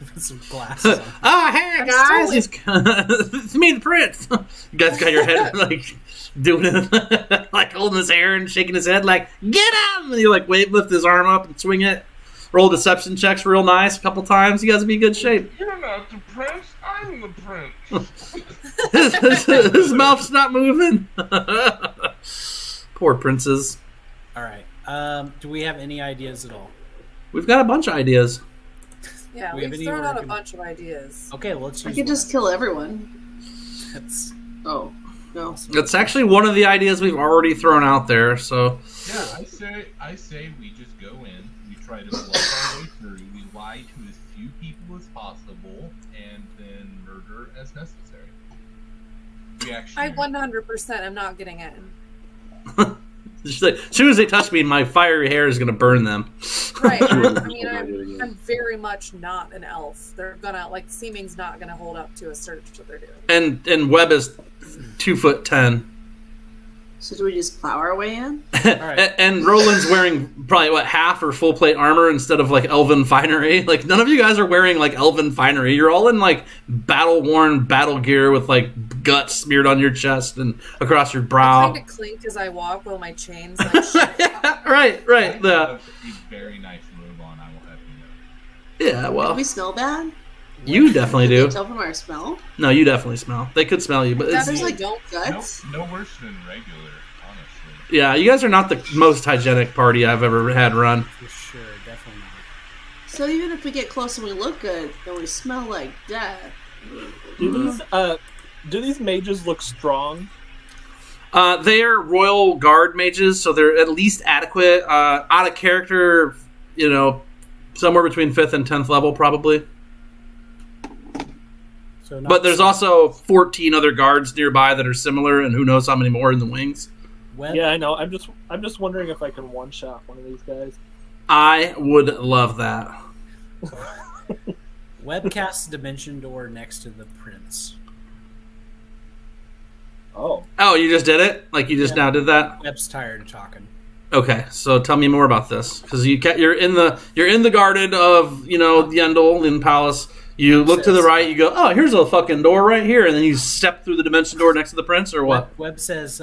Put some glasses on. Oh, hey guys, it's me, the prince. You guys got your head like doing it, like holding his hair and shaking his head, like get him. And you like lift his arm up and swing it. Roll deception checks real nice a couple times. You guys will be in good shape. You're not the prince. I'm the prince. His mouth's not moving. Poor princes. All right. Do we have any ideas at all? We've got a bunch of ideas. Yeah, We have we've any thrown out a working- bunch of ideas. Okay, well, let's use I could just kill everyone. That's Oh, no. That's actually one of the ideas we've already thrown out there. So Yeah, I say we just go in, we try to bluff our way through, we lie to as few people as possible, and then murder as necessary. We actually. I 100% am not getting in. she's like, as soon as they touch me, my fiery hair is going to burn them. Right. I Sure. mean, I'm very much not an elf. They're gonna seeming's not gonna hold up to a search that they're doing. And Webb is 2'10". So do we just plow our way in? right. And Roland's wearing probably half or full plate armor instead of like elven finery. Like none of you guys are wearing like elven finery. You're all in like battle worn battle gear with like guts smeared on your chest and across your I brow. kind of clink as I walk while my chains like shake. right. I Yeah. have a very nice robe on, I will have you know. Yeah. Do Well, we smell bad? you definitely Can do. they tell from our smell? No, you definitely smell. They could smell you, but Yeah, it's, there's like No, guts. no worse than regular, honestly. yeah, you guys are not the most hygienic party I've ever had run. For sure, definitely not. So even if we get close and we look good, then we smell like death. Do these mages look strong? They're royal guard mages, so they're at least adequate. Out of character, somewhere between 5th and 10th level, probably. So not But there's also 14 other guards nearby that are similar, and who knows how many more in the wings. Web, Yeah, I know. I'm just wondering if I can one shot one of these guys. I would love that. Web casts Dimension Door next to the prince. Oh, Oh, you just did it? Like you just now did that? Web's tired of talking. Okay, so tell me more about this, because you're in the garden of Yendel in Palace. You look to the right, you go, oh, here's a fucking door right here, and then you step through the dimension door next to the prince, or what? Web says,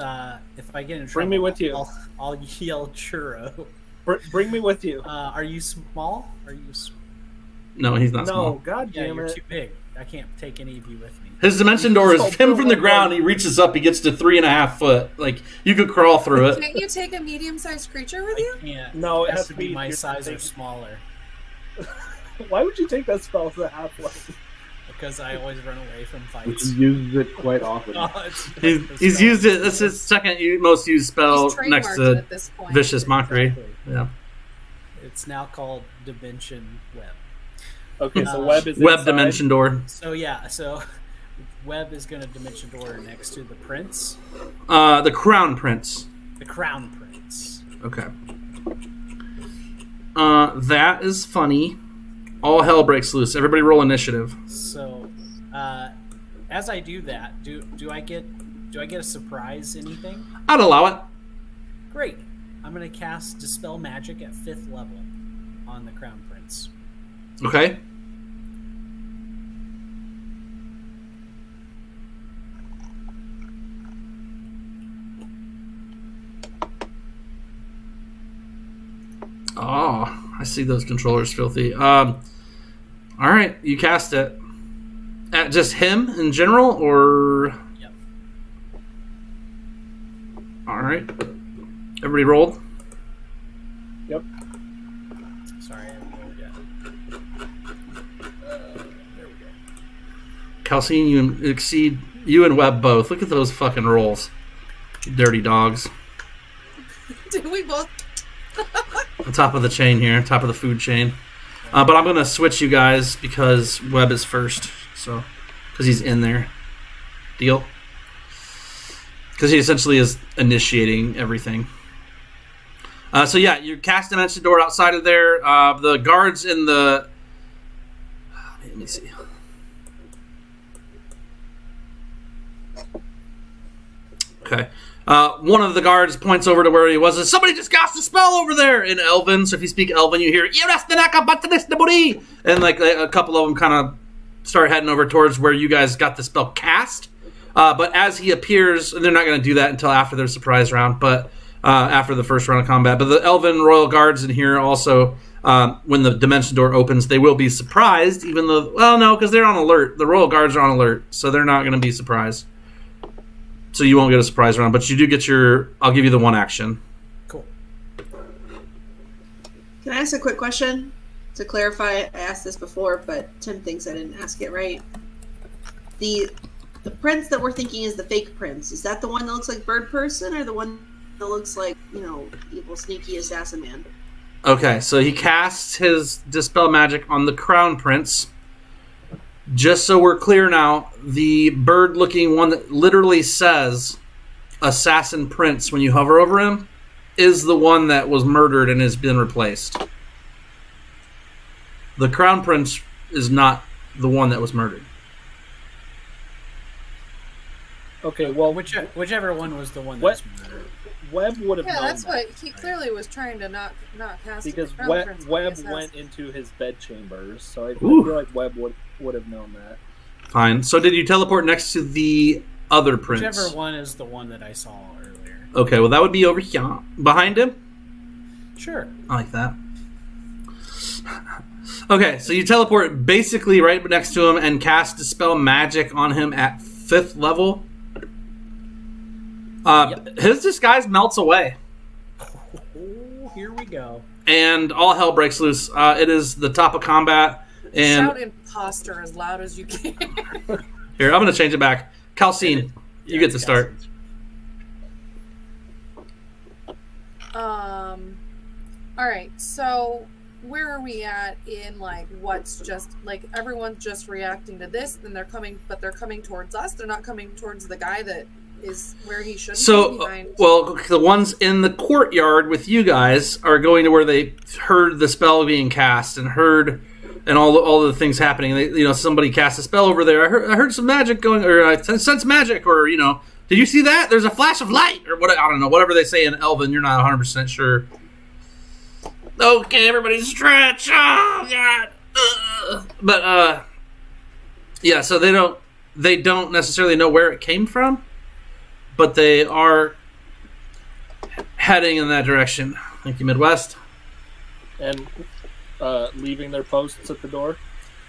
if I get in trouble, Bring me with you. I'll yell churro. bring me with you. Are you small? No, he's not No, small. god Yeah, damn you're it. too big. I can't take any of you with me. His dimension door is him from the ground. He reaches up. He gets to 3.5 foot. Like you could crawl through it. Can't you take a medium-sized creature with you? I can't. No, it has to be my your size or thing. smaller, Why would you take that spell to halfway? because I always run away from He fights. uses it quite often. He's used it. That's his second most used spell He's next trademarked to it at this point. vicious mockery. Exactly. Yeah, It's now called Dimension Web. Okay, so Web is web inside. dimension door. So Web is going to Dimension Door next to the prince, The crown prince. the crown prince. Okay. That is funny. All hell breaks loose. Everybody roll initiative. So, as I do that, do I get a surprise? Anything? I'd allow it. Great. I'm going to cast Dispel Magic at 5th level on the crown prince. Okay. Oh, I see those controllers filthy. All right, you cast it at just him in general, or Yep. all right. Everybody rolled. Yep. Sorry, I haven't rolled yet. There we go. Calcine, you and Webb both. Look at those fucking rolls. You dirty dogs. Did we both? On top of the chain here, top of the food chain. But I'm gonna switch you guys because Webb is first, so because he's in there. Deal. Because he essentially is initiating everything. So yeah, you cast Dimension Door outside of there. The guards in the. Let me see. Okay. One of the guards points over to where he was and says, somebody just cast a spell over there in Elven. So if you speak Elven, you hear, and like a couple of them kind of start heading over towards where you guys got the spell cast. But as he appears, and they're not going to do that until after their surprise round, but after the first round of combat. But the Elven Royal Guards in here also, when the dimension door opens, they will be surprised, even though, well, no, because they're on alert. The Royal Guards are on alert, so they're not going to be surprised. So you won't get a surprise round, but you do get I'll give you the one action. Cool. Can I ask a quick question? To clarify, I asked this before, but Tim thinks I didn't ask it right. The prince that we're thinking is the fake prince. Is that the one that looks like bird person, or the one that looks like, evil, sneaky assassin man? Okay, so he casts his dispel magic on the crown prince. Just so we're clear now, the bird-looking one that literally says assassin prince when you hover over him is the one that was murdered and has been replaced. The crown prince is not the one that was murdered. Okay, well, whichever one was the one that's murdered. Webb would have known. Yeah, that's that. what he clearly was trying to not cast. Because the Crown Prince Webb when he went into his bedchambers, so I Ooh. feel like Webb would have known that. Fine. So did you teleport next to the other prince? Whichever one is the one that I saw earlier. Okay, well that would be over here. Behind him? Sure. I like that. Okay, so you teleport basically right next to him and cast Dispel Magic on him at 5th level. Yep. His disguise melts away. Oh, here we go. And all hell breaks loose. It is the top of combat. And Shout imposter as loud as you can. here, I'm going to change it back. Calcine, you get to start. All right, so where are we at in what's just everyone's just reacting to this, then they're coming towards us. They're not coming towards the guy that is where he should be behind. Well, the ones in the courtyard with you guys are going to where they heard the spell being cast and heard and all the things happening. They, somebody cast a spell over there. I heard some magic going, or I sense magic, or did you see that? There's a flash of light, or what? I don't know. Whatever they say in Elven, you're not 100% sure. Okay, everybody stretch. Oh God. But yeah. So they don't necessarily know where it came from, but they are heading in that direction. Thank you, Midwest. And leaving their posts at the door.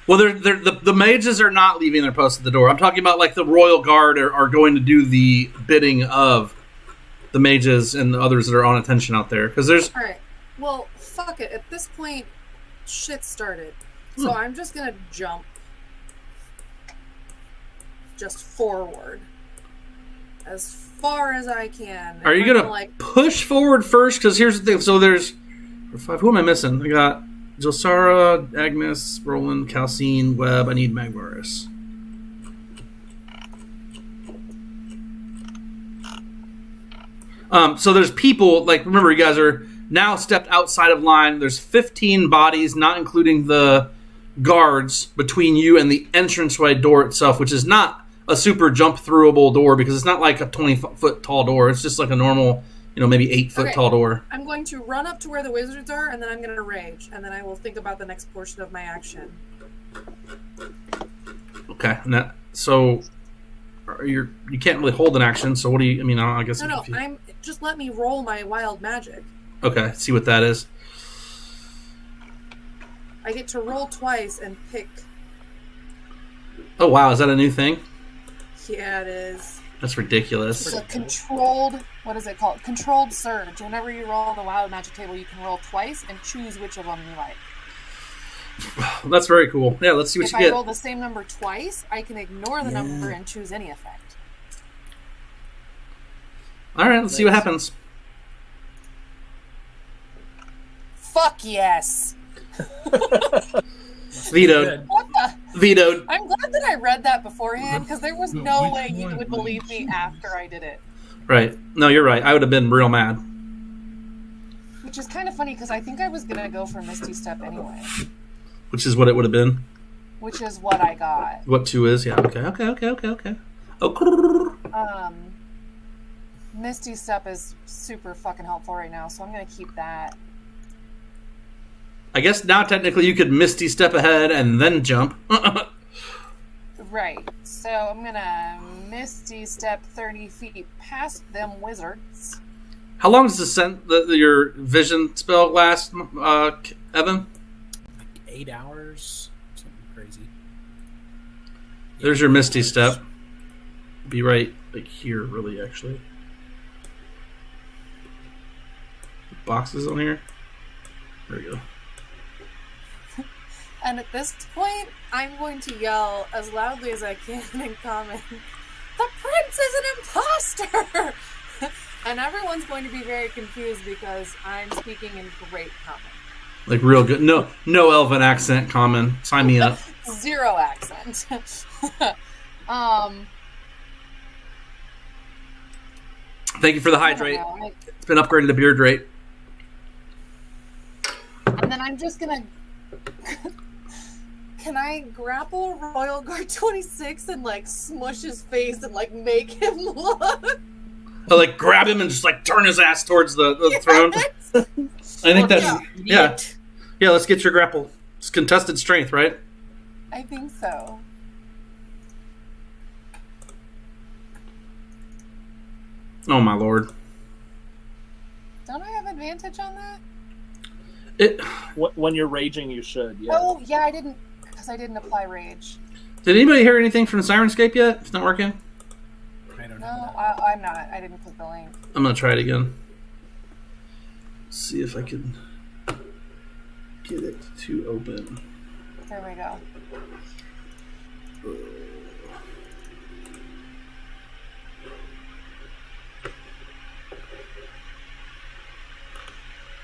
Well, the mages are not leaving their posts at the door. I'm talking about the Royal Guard are going to do the bidding of the mages and the others that are on attention out there. Because there's... All right. Well, fuck it. At this point, shit started. So I'm just going to jump just forward as far as I can. Are you going to push forward first? Because here's the thing. So there's... 5. Who am I missing? I got Josara, Agnes, Roland, Calcine, Webb. I need Magvaris. So there's people, remember, you guys are now stepped outside of line. There's 15 bodies, not including the guards, between you and the entranceway door itself, which is not a super jump-throughable door because it's not like a 20-foot tall door. It's just like a normal... maybe 8-foot tall door. I'm going to run up to where the wizards are, and then I'm going to rage, and then I will think about the next portion of my action. Okay, so you can't really hold an action. So what do you? I mean, I guess. No. Just let me roll my wild magic. Okay, see what that is. I get to roll twice and pick. Oh wow, is that a new thing? Yeah, it is. That's ridiculous. It's a controlled, what is it called? Controlled surge. Whenever you roll the wild magic table, you can roll twice and choose which of them you like. That's very cool. Yeah, let's see what if you get. If I roll the same number twice, I can ignore the number and choose any effect. All right, let's see what happens. Fuck yes. Vetoed. What the? Vetoed. I'm glad that I read that beforehand because there was no way you would believe me after I did it. Right. No, you're right. I would have been real mad. Which is kind of funny because I think I was going to go for Misty Step anyway. Which is what it would have been. Which is what I got. What 2 is? Yeah. Okay. Oh. Misty Step is super fucking helpful right now, so I'm gonna keep that. I guess now technically you could Misty Step ahead and then jump. Right. So I'm gonna Misty Step 30 feet past them wizards. How long does your vision spell last, Evan? Like 8 hours, something crazy. There's your Misty Step. Be right like here, really, actually. Boxes on here. There we go. And at this point, I'm going to yell as loudly as I can in common, "The prince is an imposter!" And everyone's going to be very confused because I'm speaking in great common. Like real good. No Elven accent common. Sign me up. Zero accent. Thank you for the hydrate. It's been upgraded to beard rate. And then I'm just gonna... Can I grapple Royal Guard 26 and like smush his face and like make him look? I like grab him and just like turn his ass towards the throne. I think that's yeah. Let's get your grapple. It's contested strength, right? I think so. Oh my lord! Don't I have advantage on that? When you're raging, you should. Yeah. Oh yeah, I didn't because I didn't apply rage. Did anybody hear anything from Sirenscape yet? It's not working. I don't No, know. I'm not. I didn't click the link. I'm gonna try it again. See if I can get it to open. There we go.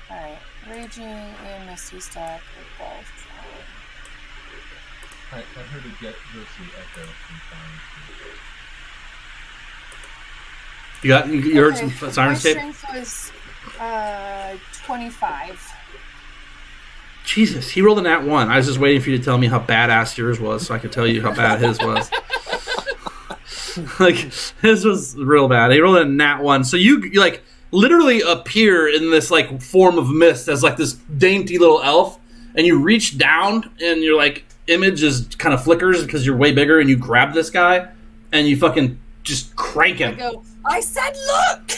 Alright, Raging and Misty Step are both. I heard it go through Echo sometimes. You heard some My Sirenscape? strength was 25. Jesus, he rolled a nat 1. I was just waiting for you to tell me how badass yours was, so I could tell you how bad his was. Like his was real bad. He rolled a nat 1, so you like literally appear in this like form of mist as like this dainty little elf, and you reach down, and your like image is kind of flickers because you're way bigger, and you grab this guy, and you fucking just crank him. I go, I said look!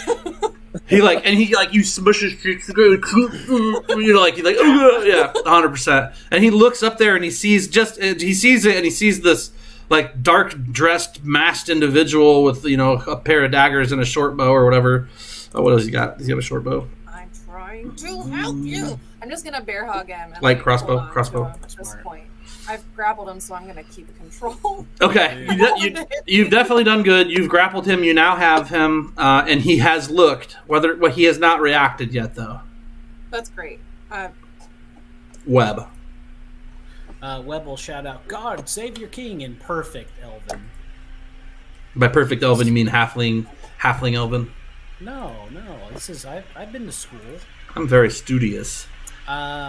He you smush his cheeks, you're like, oh, yeah, 100%. And he looks up there and he sees it, and he sees this like dark dressed masked individual with a pair of daggers and a short bow or whatever. Oh, what does he got? Does he have a short bow? I'm trying to help you. I'm just gonna bear hug him. And, Like crossbow, hold on crossbow. to him at this point, I've grappled him, so I'm gonna keep control. Okay, you've definitely done good. You've grappled him. You now have him, and he has looked. He has not reacted yet, though. That's great. Webb. Webb will shout out, "God, save your king!" in perfect Elven. By perfect Elven, you mean halfling Elven? No. This is I've been to school. I'm very studious.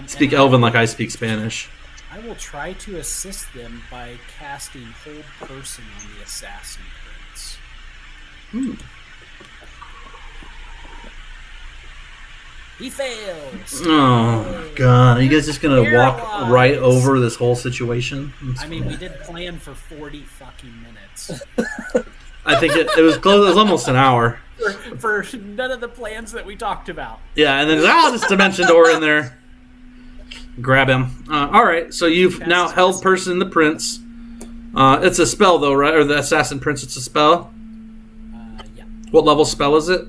Speak and Elven like I speak Spanish. I will try to assist them by casting Hold Person on the Assassin Prince. He fails. Oh God! Are you guys just gonna walk Paralyzed. right over this whole situation? I mean, we did plan for 40 fucking minutes I think it was close. It was almost an hour. for none of the plans that we talked about. Yeah, and then this dimension door in there. Grab him. All right, so you've now held person the prince. It's a spell though, right? Or the assassin prince. It's a spell. Yeah. What level spell is it?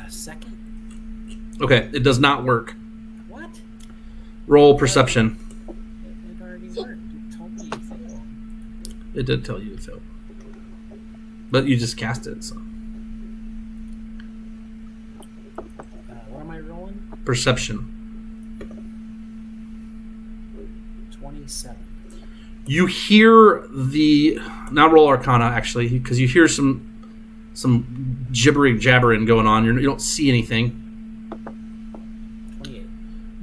Second. Okay, it does not work. What? Roll perception. It already worked. You told me you failed. It did tell you to fail, but you just cast it. So What am I rolling? perception. 27. You hear now roll Arcana actually, because you hear some jabbering going on. You don't see anything. 28.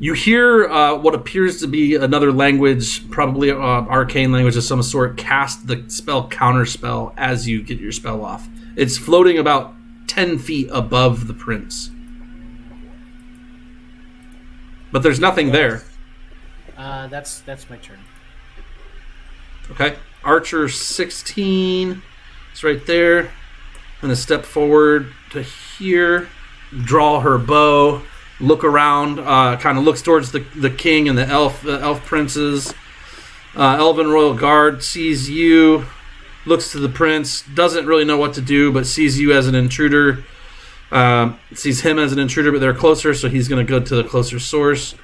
You hear what appears to be another language, probably arcane language of some sort, cast the spell counterspell as you get your spell off. It's floating about 10 feet above the prince. But there's nothing there. That's my turn. Okay. Archer 16. It's right there. I'm going to step forward to here, draw her bow, look around, kind of looks towards the king and the elf princes. Elven Royal Guard sees you, looks to the prince, doesn't really know what to do, but sees you as an intruder. Sees him as an intruder, but they're closer, so he's going to go to the closer source.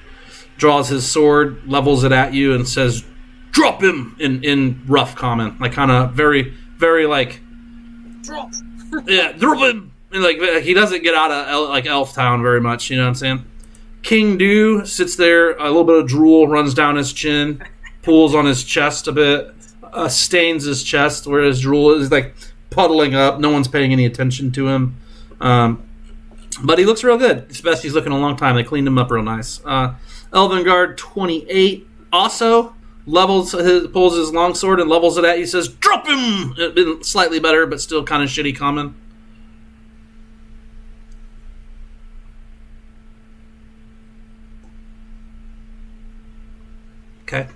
Draws his sword, levels it at you, and says, "Drop him!" in rough common, like kind of very, very like, Drop. yeah, drop him. And like he doesn't get out of Elf Town very much, you know what I'm saying? King Dew sits there, a little bit of drool runs down his chin, pulls on his chest a bit, stains his chest where his drool is like puddling up. No one's paying any attention to him, but he looks real good. It's best he's looking a long time. They cleaned him up real nice. Elven Guard 28 also pulls his longsword and levels it at you. Says, "Drop him!" It's been slightly better, but still kind of shitty common. Okay.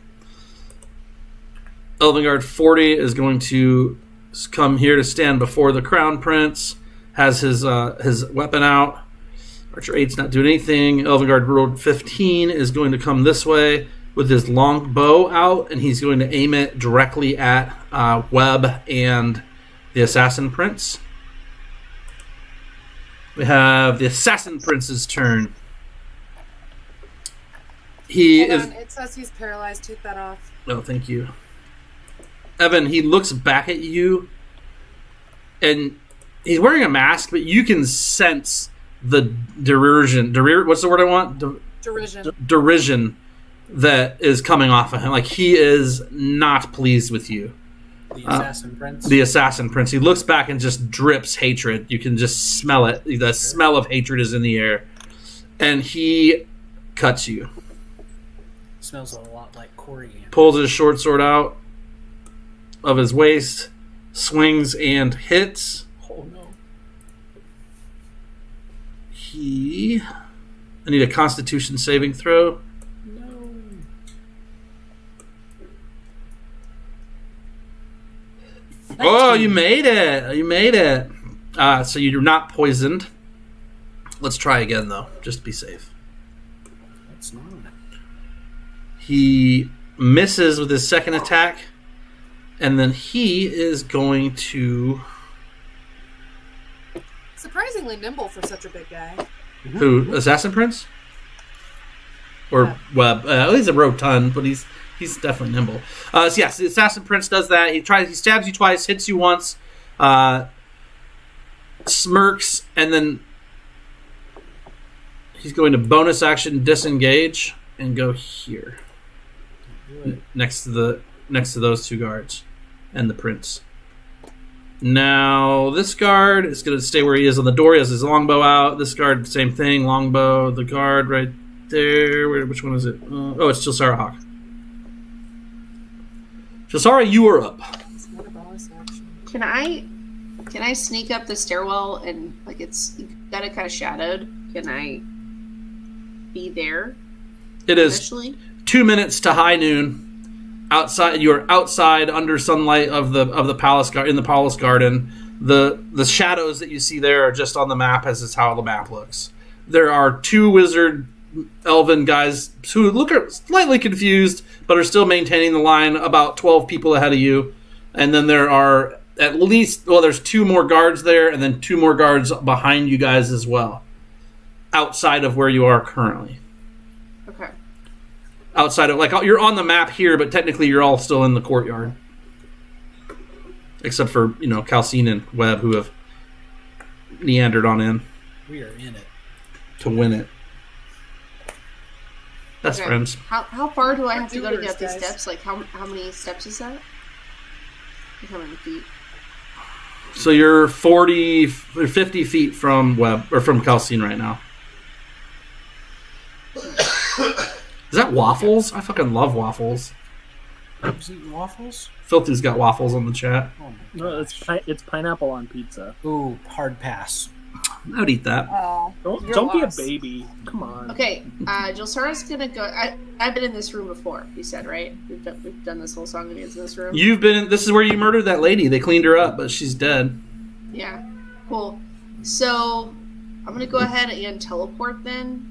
Elven Guard 40 is going to come here to stand before the Crown Prince. Has his weapon out. Archer 8's not doing anything. Elven Guard Road 15 is going to come this way with his long bow out, and he's going to aim it directly at Webb and the Assassin Prince. We have the Assassin Prince's turn. Hold on, it says he's paralyzed. Take that off. Oh, thank you. Evan, he looks back at you, and he's wearing a mask, but you can sense the derision. What's the word I want? Derision. Derision that is coming off of him. Like, he is not pleased with you. The Assassin Prince? The Assassin Prince. He looks back and just drips hatred. You can just smell it. The smell of hatred is in the air. And he cuts you. Smells a lot like coriander. Pulls his short sword out of his waist, swings and hits. Oh no. I need a Constitution saving throw. No. Oh, you made it. You made it. So you're not poisoned. Let's try again, though, just to be safe. That's not. He misses with his second attack, and then he is going to... Surprisingly nimble for such a big guy. Who? Assassin Prince? Or Webb? He's a rotund, but he's definitely nimble. So yes, the Assassin Prince does that. He stabs you twice, hits you once, smirks, and then he's going to bonus action disengage and go here, next to those two guards and the prince. Now this guard is going to stay where he is on the door. He has his longbow out. This guard, same thing, longbow. The guard right there. Which one is it? It's Jilsara Hawk. Jilsara, you are up. It's not a bonus action. Can I sneak up the stairwell and like it's got it kind of shadowed? Can I be there? It is Initially? 2 minutes to high noon. Outside, you are outside under sunlight of the palace in the palace garden. The shadows that you see there are just on the map, as is how the map looks. There are two wizard elven guys who look slightly confused, but are still maintaining the line. About 12 people ahead of you, and then there are at least there's two more guards there, and then two more guards behind you guys as well, outside of where you are currently. Okay. Outside of, like, you're on the map here, but technically you're all still in the courtyard. Except for, Calcine and Webb, who have meandered on in. We are in it. To win it. Best Okay. friends. How far do I have to go to get up these Guys. steps? Like how many steps is that? Like how many feet? So you're 40 or 50 feet from Webb, or from Calcine right now. Is that waffles? I fucking love waffles. Who's eating waffles? Filthy's got waffles on the chat. Oh my No, gosh. it's pineapple on pizza. Ooh, hard pass. I would eat that. Oh, Don't be a baby. Come on. Okay, Jilsara's gonna go. I've been in this room before. You said, right? We've done this whole song and dance in this room. You've been. This is where you murdered that lady. They cleaned her up, but she's dead. Yeah, cool. So I'm gonna go ahead and teleport then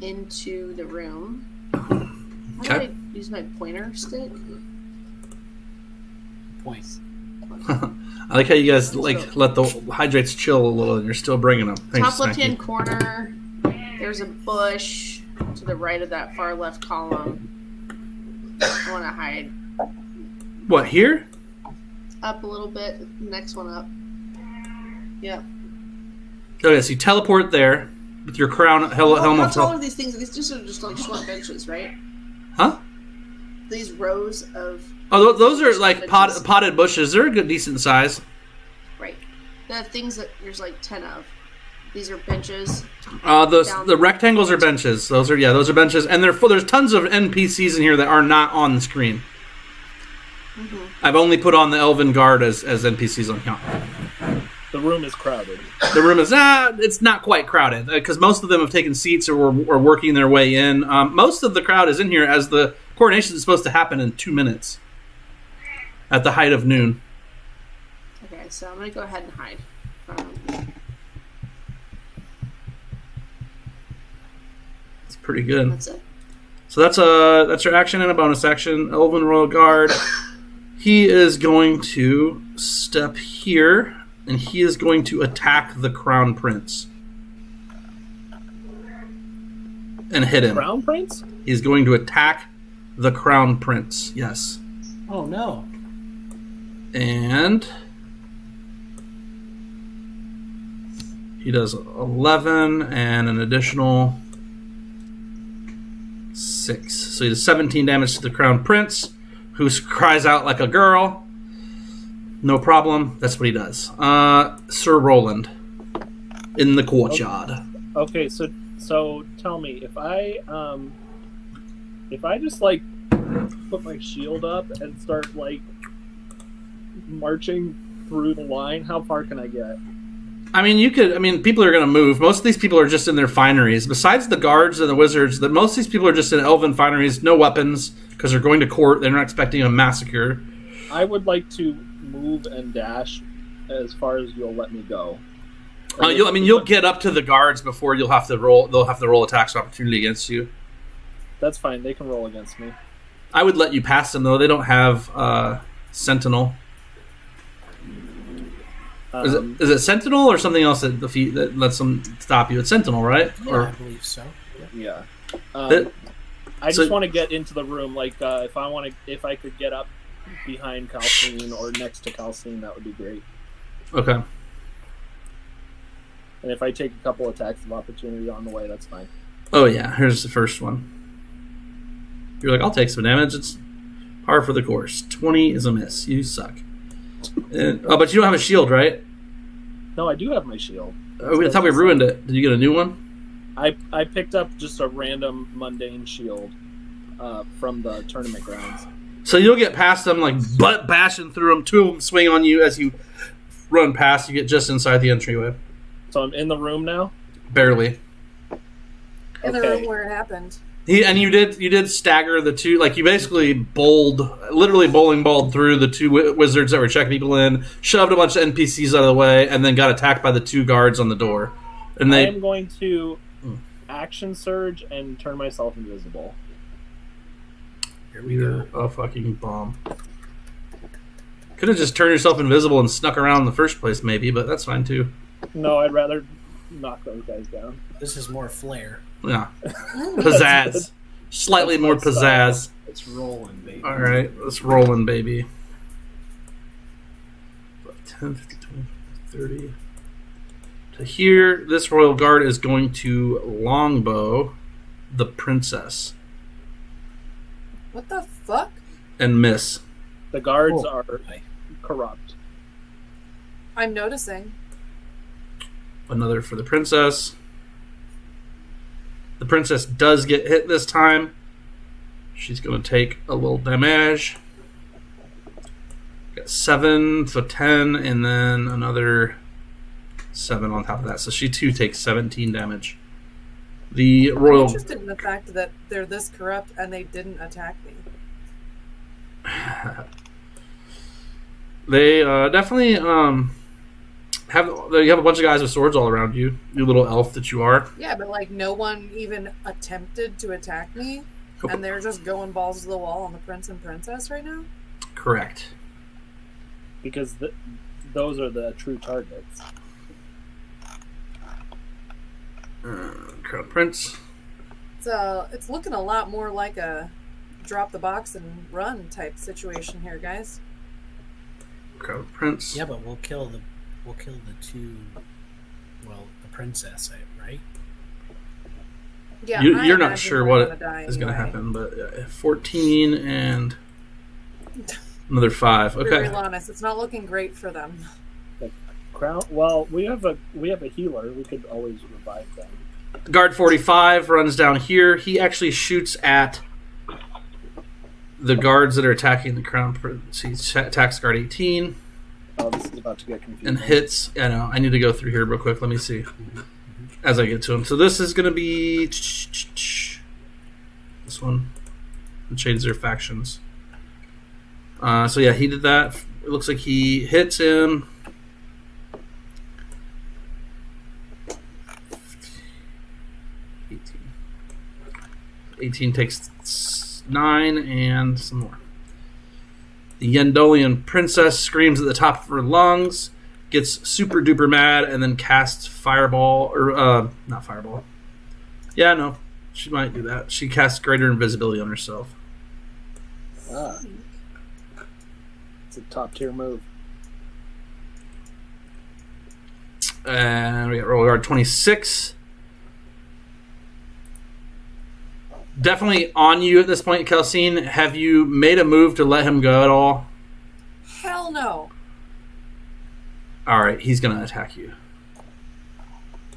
into the room. How do Okay. I use my pointer stick? Points. I like how you guys let the hydrates chill a little, and you're still bringing them. Thanks, Top left-hand Smacky. corner. There's a bush to the right of that far left column. I want to hide What here? up a little bit. Next one up. Yep. Okay, so you teleport there with your crown helmet. How tall are these things? These just are just like short benches, right? Huh? These rows of Oh, those are like benches. potted bushes. They're a good, decent size. Right. The things that there's like 10 of. These are benches. The rectangles are benches. Those are benches, and there's tons of NPCs in here that are not on the screen. Mm-hmm. I've only put on the Elven Guard as NPCs on here. The room is crowded. The room is it's not quite crowded because most of them have taken seats or are working their way in. Most of the crowd is in here as the coronation is supposed to happen in 2 minutes at the height of noon. Okay, so I'm gonna go ahead and hide. It's pretty good. That's it. So that's your action and a bonus action. Elven Royal Guard. He is going to step here, and he is going to attack the Crown Prince and hit him. Crown Prince? He's going to attack the Crown Prince. Yes. Oh no. And he does 11 and an additional 6. So he does 17 damage to the Crown Prince, who cries out like a girl. No problem. That's what he does. Sir Roland in the courtyard. Okay, so tell me, if I just like put my shield up and start like marching through the line, how far can I get? I mean, people are going to move. Most of these people are just in their fineries. Besides the guards and the wizards, most of these people are just in elven fineries, no weapons, because they're going to court. They're not expecting a massacre. I would like to move and dash as far as you'll let me go. You'll get up to the guards before you'll have to roll. They'll have to roll attacks of opportunity against you. That's fine. They can roll against me. I would let you pass them though. They don't have Sentinel. Is it Sentinel or something else that lets them stop you? It's Sentinel, right? Yeah, Or I believe so. Yeah. That- I just so- want to get into the room. Like, if I could get up behind Calcine or next to Calcine, that would be great. okay. And if I take a couple attacks of opportunity on the way, that's fine. Oh yeah, here's the first one. You're like, I'll take some damage. It's par for the course. 20 is a miss. You suck. But you don't have a shield, right? No, I do have my shield. I thought we ruined it. Did you get a new one? I picked up just a random mundane shield from the tournament grounds. So you'll get past them, like butt bashing through them. 2 of them swing on you as you run past. You get just inside the entryway. So I'm in the room now? Barely. in the room where it happened. You did stagger the two, like you basically literally bowling balled through the 2 wizards that were checking people in, shoved a bunch of NPCs out of the way, and then got attacked by the 2 guards on the door. And I am going to action surge and turn myself invisible. Here we go. a fucking bomb. Could have just turned yourself invisible and snuck around in the first place, maybe, but that's fine too. No, I'd rather knock those guys down. This is more flair. Yeah, pizzazz, slightly more pizzazz. It's rolling, baby. All right, let's rolling, baby. 10, 15, 20, 30. To here, this royal guard is going to longbow the princess What the fuck? and miss. The guards Oh. are corrupt. I'm noticing. Another for the princess. The princess does get hit this time, She's going to take a little damage. Got 7, so 10, and then another 7 on top of that. So she too takes 17 damage. The I'm royal. interested in the fact that they're this corrupt and they didn't attack me. They definitely have a bunch of guys with swords all around you. You little elf that you are. Yeah, but like no one even attempted to attack me, and they're just going balls to the wall on the prince and princess right now. Correct. Because those are the true targets. Crown Prince. It's looking a lot more like a drop the box and run type situation here, guys. Crown Prince. Yeah, but we'll kill the two. Well, the princess, right? Yeah, You're not imagine sure they're what gonna die is going to anyway. happen, but 14 and another 5. To be Okay. real honest, it's not looking great for them. Crown. Well, we have a healer. We could always revive them. Guard 45 runs down here. He actually shoots at the guards that are attacking the Crown Prince. He attacks guard 18 Oh, this is about to get confusing. and hits. I know. I need to go through here real quick. Let me see as I get to him. So this is going to be this one. The Shades their factions. So yeah, he did that. It looks like he hits him. 18 takes 9 and some more. The Yendolian princess screams at the top of her lungs, gets super duper mad, and then casts fireball, or not fireball. Yeah, no, she might do that. She casts greater invisibility on herself. Ah. It's a top tier move. And we got roll guard 26. Definitely on you at this point, Kelsine. Have you made a move to let him go at all? Hell no. All right, he's going to attack you.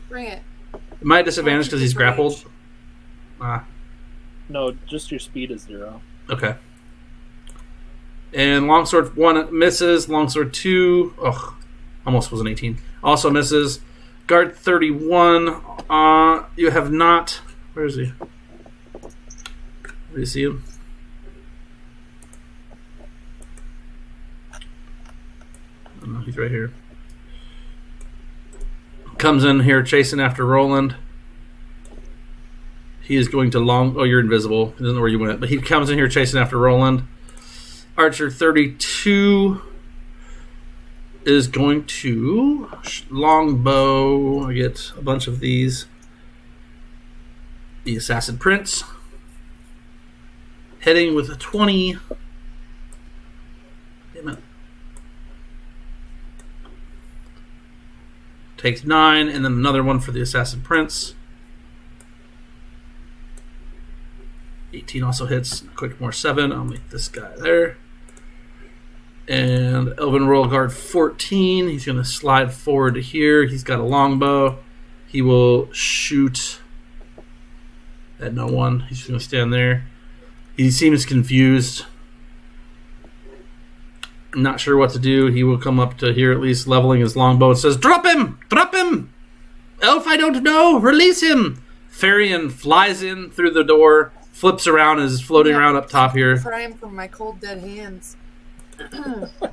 Bring it. It might disadvantage because he's grappled. No, just your speed is 0. Okay. And longsword 1 misses. Longsword 2, almost was an 18. Also misses. Guard 31. You have not. Where is he? Do you see him? I don't know. He's right here. Comes in here chasing after Roland. He is going to Oh, you're invisible. He doesn't know where you went. But he comes in here chasing after Roland. Archer 32 is going to longbow. I get a bunch of these. The Assassin Prince. Heading with a 20. Damn it. Takes 9, and then another one for the Assassin Prince. 18 also hits. Quick more 7. I'll make this guy there. And Elven Royal Guard 14. He's going to slide forward to here. He's got a longbow. He will shoot at no one. He's going to stand there. He seems confused. Not sure what to do. He will come up to here, at least leveling his longbow, and says, "Drop him! Drop him! Elf, I don't know! Release him!" Farian flies in through the door, flips around, is floating around up top here. Crying from my cold dead hands.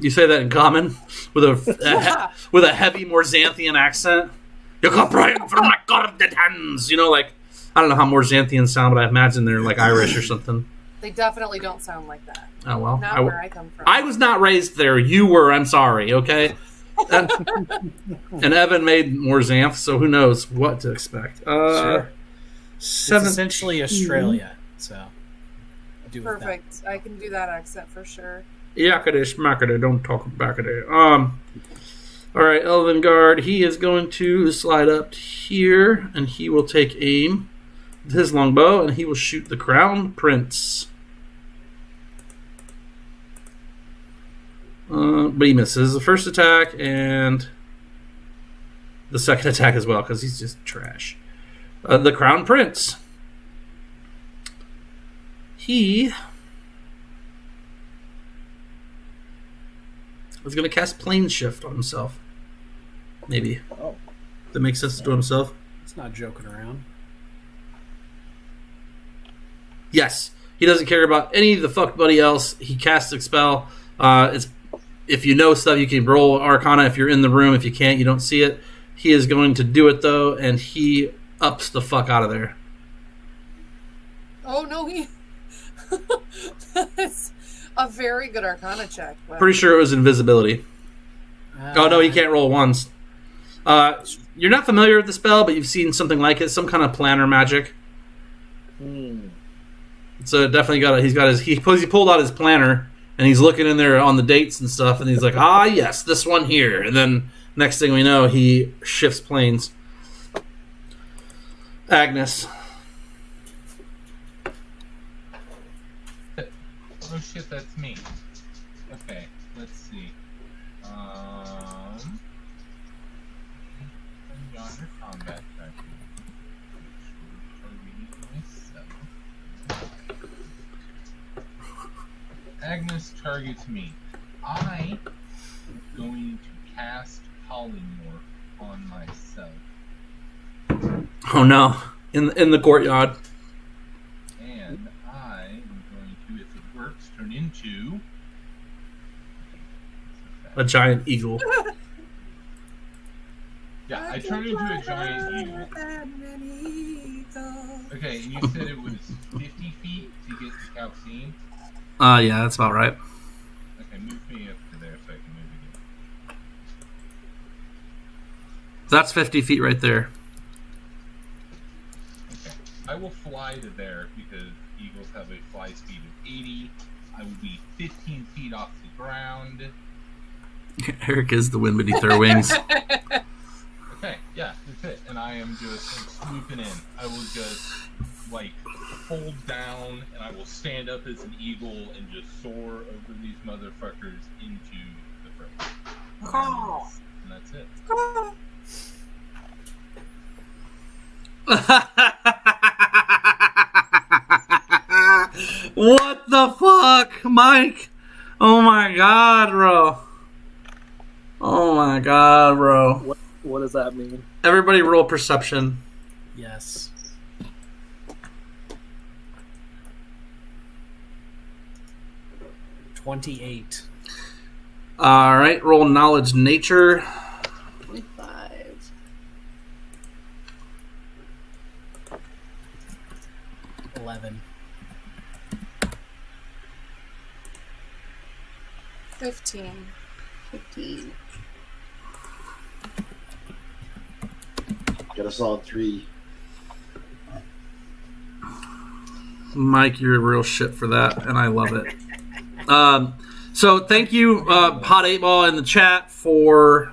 You say that in common with with a heavy Morzanthian accent. You come crying from my cold dead hands. You know, like, I don't know how Morzanthians sound, but I imagine they're like Irish or something. They definitely don't sound like that. Oh, well. Not where I come from. I was not raised there. You were. I'm sorry, okay? And Evan made Morzanth, so who knows what to expect. Sure. It's It's essentially Australia, so do with that. Perfect. I can do that accent for sure. Yakade schmackade, don't talk backade. Alright, Elven Guard, he is going to slide up here, and he will take aim with his longbow, and he will shoot the Crown Prince. But he misses the first attack and the second attack as well, because he's just trash. The Crown Prince. he was going to cast Plane Shift on himself. Maybe. Oh. That makes sense to himself. It's not joking around. Yes. He doesn't care about any of the fuck buddy else. He casts Expel. It's if you know stuff, you can roll Arcana if you're in the room. If you can't, you don't see it. He is going to do it, though, and he ups the fuck out of there. Oh, no, he... That's a very good Arcana check. Wow. Pretty sure it was invisibility. Oh, no, he can't roll once. You're not familiar with the spell, but you've seen something like it. Some kind of planner magic. So definitely he pulled out his planner, and he's looking in there on the dates and stuff, and he's like, yes, this one here. And then next thing we know, he shifts planes. Agnes. Oh shit, that's me. Okay, let's see. Yonder combat tracking. Agnes targets me. I am going to cast Polymorph on myself. Oh no! In the courtyard. And I am going to, if it works, turn into A giant eagle. Yeah, I turned into a giant eagle. Okay, and you said it was 50 feet to get to Calcine? Yeah, that's about right. Okay, move me up to there so I can move again. That's 50 feet right there. Okay, I will fly to there because eagles have a fly speed of 80. I will be 15 feet off the ground. Eric is the wind beneath their wings. Okay, yeah, that's it. And I am just swooping in. I will just, fold down, and I will stand up as an eagle and just soar over these motherfuckers into the front. And that's it. What the fuck, Mike? Oh my god, bro. Oh my god, bro. What does that mean? Everybody roll perception. Yes. $28. Alright, roll knowledge nature. 25. 11. 15. 15. Got a solid 3. Mike, you're a real shit for that, and I love it. So thank you, Hot 8 Ball in the chat, for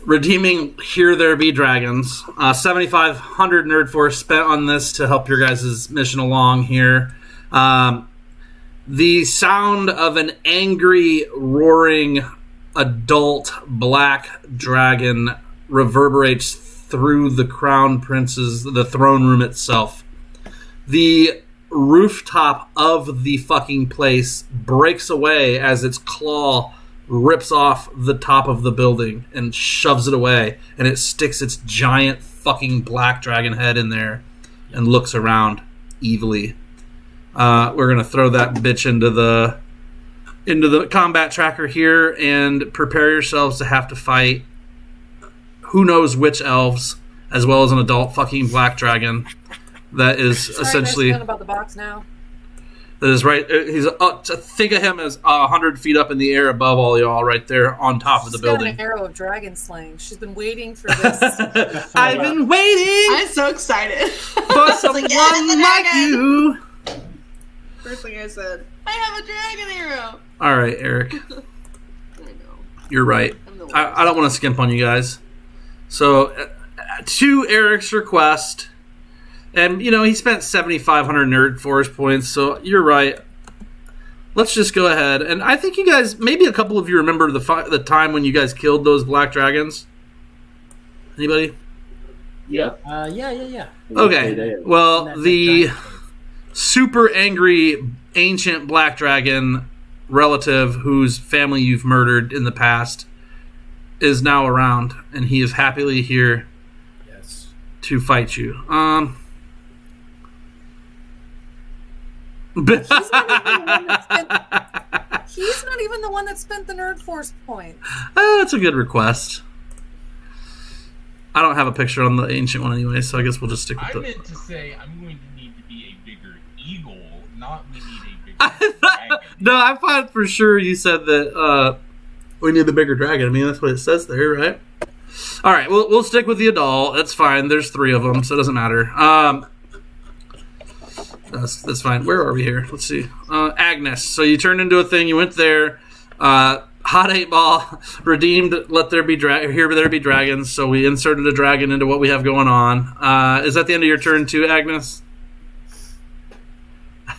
redeeming Here There Be Dragons. 7,500 Nerd Force spent on this to help your guys' mission along here. The sound of an angry, roaring, adult black dragon reverberates through the crown prince's, the throne room itself. The rooftop of the fucking place breaks away as its claw rips off the top of the building and shoves it away, and it sticks its giant fucking black dragon head in there and looks around evilly. We're gonna throw that bitch into the combat tracker here and prepare yourselves to have to fight who knows which elves, as well as an adult fucking black dragon that is essentially about the box now. that is right. He's think of him as 100 feet up in the air above all y'all, right there on top of the She's got building. an arrow of dragon slaying. She's been waiting for this. I've been waiting I'm so excited. for someone like you. First thing I said, I have a dragon arrow. All right, Eric, I know. you're right. I'm the worst. I don't want to skimp on you guys. So, to Eric's request, and he spent 7,500 Nerd Force points. So you're right. Let's just go ahead, and I think you guys, maybe a couple of you remember the time when you guys killed those black dragons. Anybody? Yeah. Yeah. Okay. Well, super angry ancient black dragon relative whose family you've murdered in the past is now around, and he is happily here to fight you. He's not even the one that spent the nerd force points. That's a good request. I don't have a picture on the ancient one anyway, so I guess we'll just stick with I it. meant to say I'm going to need to be a bigger eagle, not we need a bigger dragon. No, I thought for sure you said that we need the bigger dragon. I mean, that's what it says there, right? All right, we'll stick with the adult. That's fine. There's 3 of them, so it doesn't matter. That's fine. Where are we here? Let's see. Agnes. So you turned into a thing. You went there. Hot 8 ball redeemed. Let there be here there be dragons. So we inserted a dragon into what we have going on. Is that the end of your turn too, Agnes?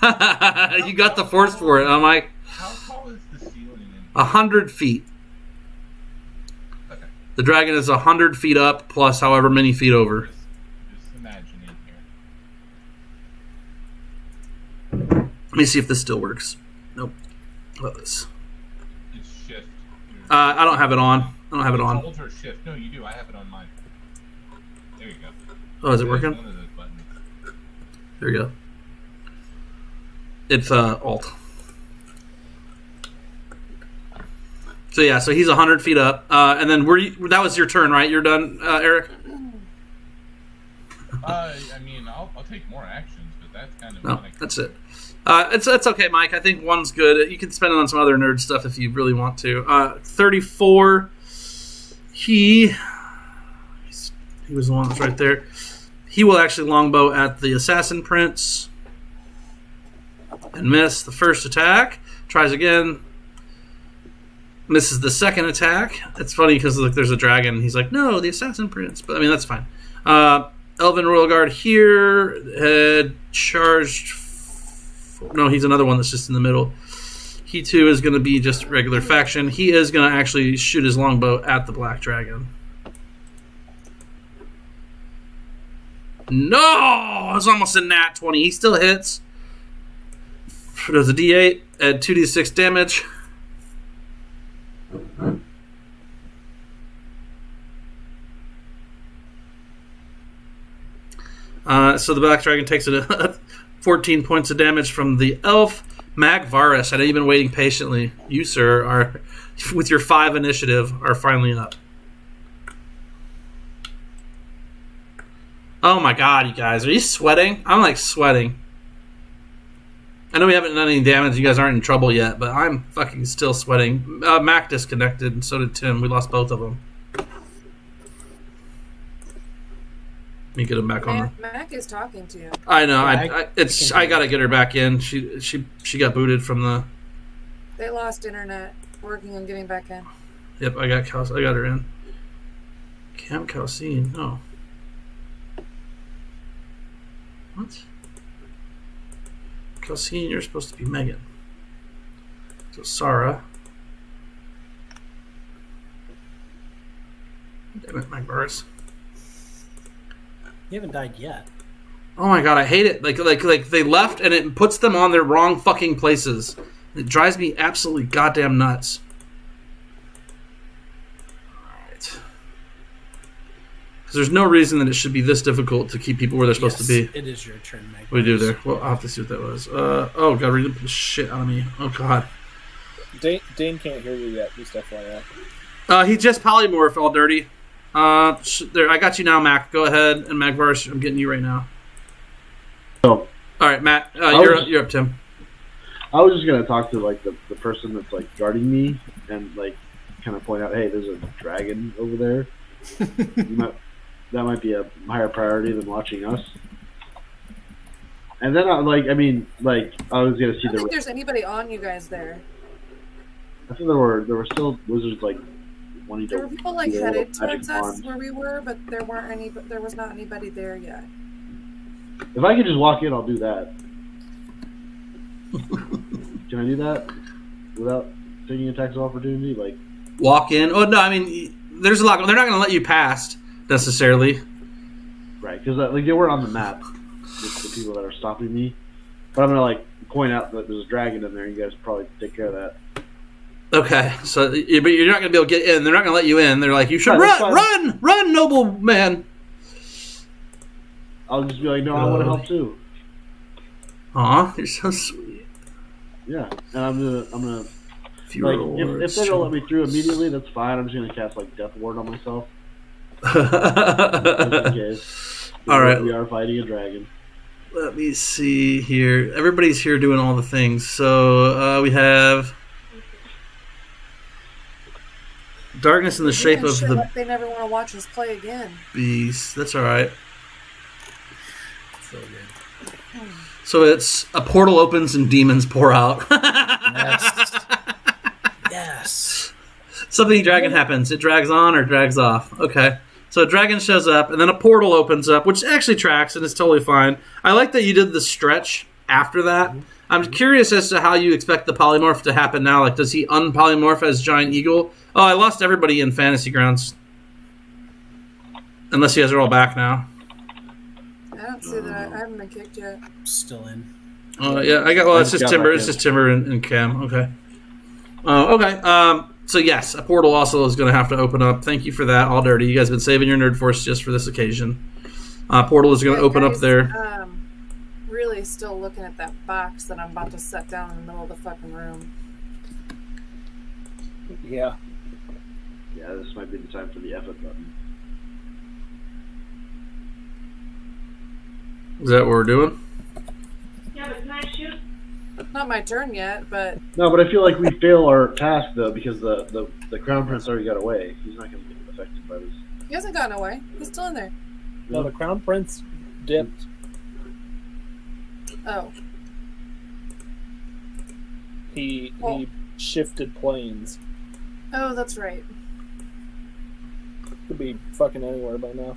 You got the force for it. I'm like, How tall is the ceiling? 100 feet. Okay. The dragon is 100 feet up plus however many feet over. Just imagining here. Let me see if this still works. Nope. How about this? It's shift. I don't have it on. I don't have it on. Alt or shift? No, you do. I have it on mine. There you go. Oh, is it There's working? one of those buttons. There you go. It's alt. So yeah, so he's 100 feet up, and then that was your turn, right? You're done, Eric. I mean, I'll take more actions, but that's kind of No, that's it. It's okay, Mike. I think 1's good. You can spend it on some other nerd stuff if you really want to. 34. He was the one that's right there. He will actually longbow at the assassin prince and miss the first attack. Tries again. Misses the second attack. It's funny because there's a dragon. He's like, no, the assassin prince. But I mean, that's fine. Elven Royal Guard here had charged. No, he's another one that's just in the middle. He too is going to be just regular faction. He is going to actually shoot his longbow at the black dragon. No! It was almost a nat 20. He still hits. Does a d8 at 2d6 damage. So the black dragon takes 14 points of damage from the elf. Magvarus, I know you've been waiting patiently. You, sir, are with your 5 initiative, are finally up. Oh my god, you guys. Are you sweating? I'm like sweating. I know we haven't done any damage. You guys aren't in trouble yet, but I'm fucking still sweating. Mac disconnected, and so did Tim. We lost both of them. Let me get him back on. Mac is talking to you. I know. Yeah, I gotta get her back in. She got booted from the. They lost internet. Working on getting back in. Yep, I got her in. Camp Calcine. No. What? Calcine, you're supposed to be Megan. So Sarah. Damn it, Mike Burris. You haven't died yet. Oh my god, I hate it. Like they left and it puts them on their wrong fucking places. It drives me absolutely goddamn nuts. Alright. Because there's no reason that it should be this difficult to keep people where they're supposed to be. It is your turn, Mike. What do you do there? Well, I'll have to see what that was. Oh god, read the shit out of me. Oh god. Dane can't hear you yet, just FYI. He just polymorphed all dirty. There, I got you now, Mac. Go ahead, and Magvarus, I'm getting you right now. So, all right, Matt, you're up, Tim. I was just gonna talk to like the person that's like guarding me and like kind of point out, hey, there's a dragon over there. That might be a higher priority than watching us. And then I was gonna see I don't think there's anybody on you guys there. I think there were still wizards like wanting to. There were people like do headed magic towards us wands. where we were, but there weren't any. But there was not anybody there yet. If I could just walk in, I'll do that. Can I do that without taking attacks of opportunity? Like walk in? Oh no, I mean there's a lot. They're not going to let you past necessarily. Right, because like they weren't on the map. The people that are stopping me. But I'm gonna like point out that there's a dragon in there. You guys probably take care of that. Okay, so but you're not going to be able to get in. They're not going to let you in. They're like, you should Right, run, noble man. I'll just be like, no, I want to help too. Aw, you're so sweet. Yeah, and I'm gonna If like if they don't let me through immediately, that's fine. I'm just gonna cast like Death Ward on myself. Just in case. All right. We are fighting a dragon. Let me see here. Everybody's here doing all the things. So we have darkness in the shape of the Like they never want to watch us play again. beast. That's all right. So good. So it's a portal opens and demons pour out. Yes. Yes. Something dragon happens. It drags on or drags off. Okay. So a dragon shows up, and then a portal opens up, which actually tracks, and it's totally fine. I like that you did the stretch after that. I'm curious as to how you expect the polymorph to happen now. Like, does he unpolymorph as Giant Eagle? Oh, I lost everybody in Fantasy Grounds. Unless you guys are all back now. I don't see that. I haven't been kicked yet. Still in. Yeah, I got. Well, it's I just just got Timber. back It's in. just Timber and Cam. Okay. Okay. So yes, a portal also is going to have to open up. Thank you for that, All Dirty. You guys have been saving your nerd force just for this occasion. Portal is going to open up Guys, there. Really still looking at that box that I'm about to set down in the middle of the fucking room. Yeah. Yeah, this might be the time for the F it button. Is that what we're doing? Yeah, but can I shoot? Not my turn yet, but No, but I feel like we fail our task though because the Crown Prince already got away. He's not going to get affected by this. he hasn't gotten away. He's still in there. No, the Crown Prince dipped. Oh. He Well- he shifted planes. Oh, that's right. Could be fucking anywhere by now.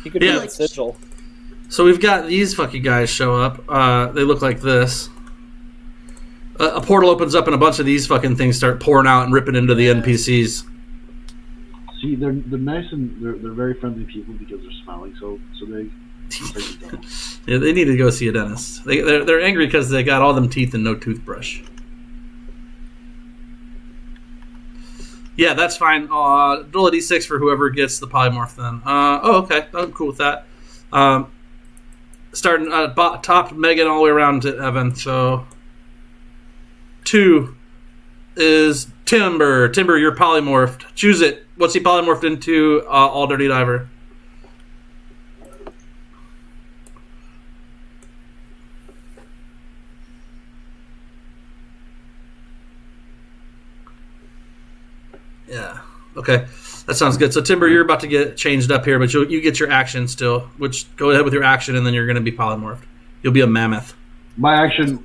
He could Yeah. be in Sigil. So we've got these fucking guys show up. They look like this. A portal opens up and a bunch of these fucking things start pouring out and ripping into the NPCs. See, they're nice and they're very friendly people because they're smiling so big. Yeah, they need to go see a dentist. They're angry because they got all them teeth and no toothbrush. Yeah, that's fine. Roll a d6 for whoever gets the polymorph then. Okay. I'm cool with that. Starting top Megan all the way around to Evan. So 2 is Timber. Timber, you're polymorphed. Choose it. What's he polymorphed into? All Dirty Diver. Yeah. Okay. That sounds good. So Timber, you're about to get changed up here, but you get your action still. Which go ahead with your action, and then you're going to be polymorphed. You'll be a mammoth. My action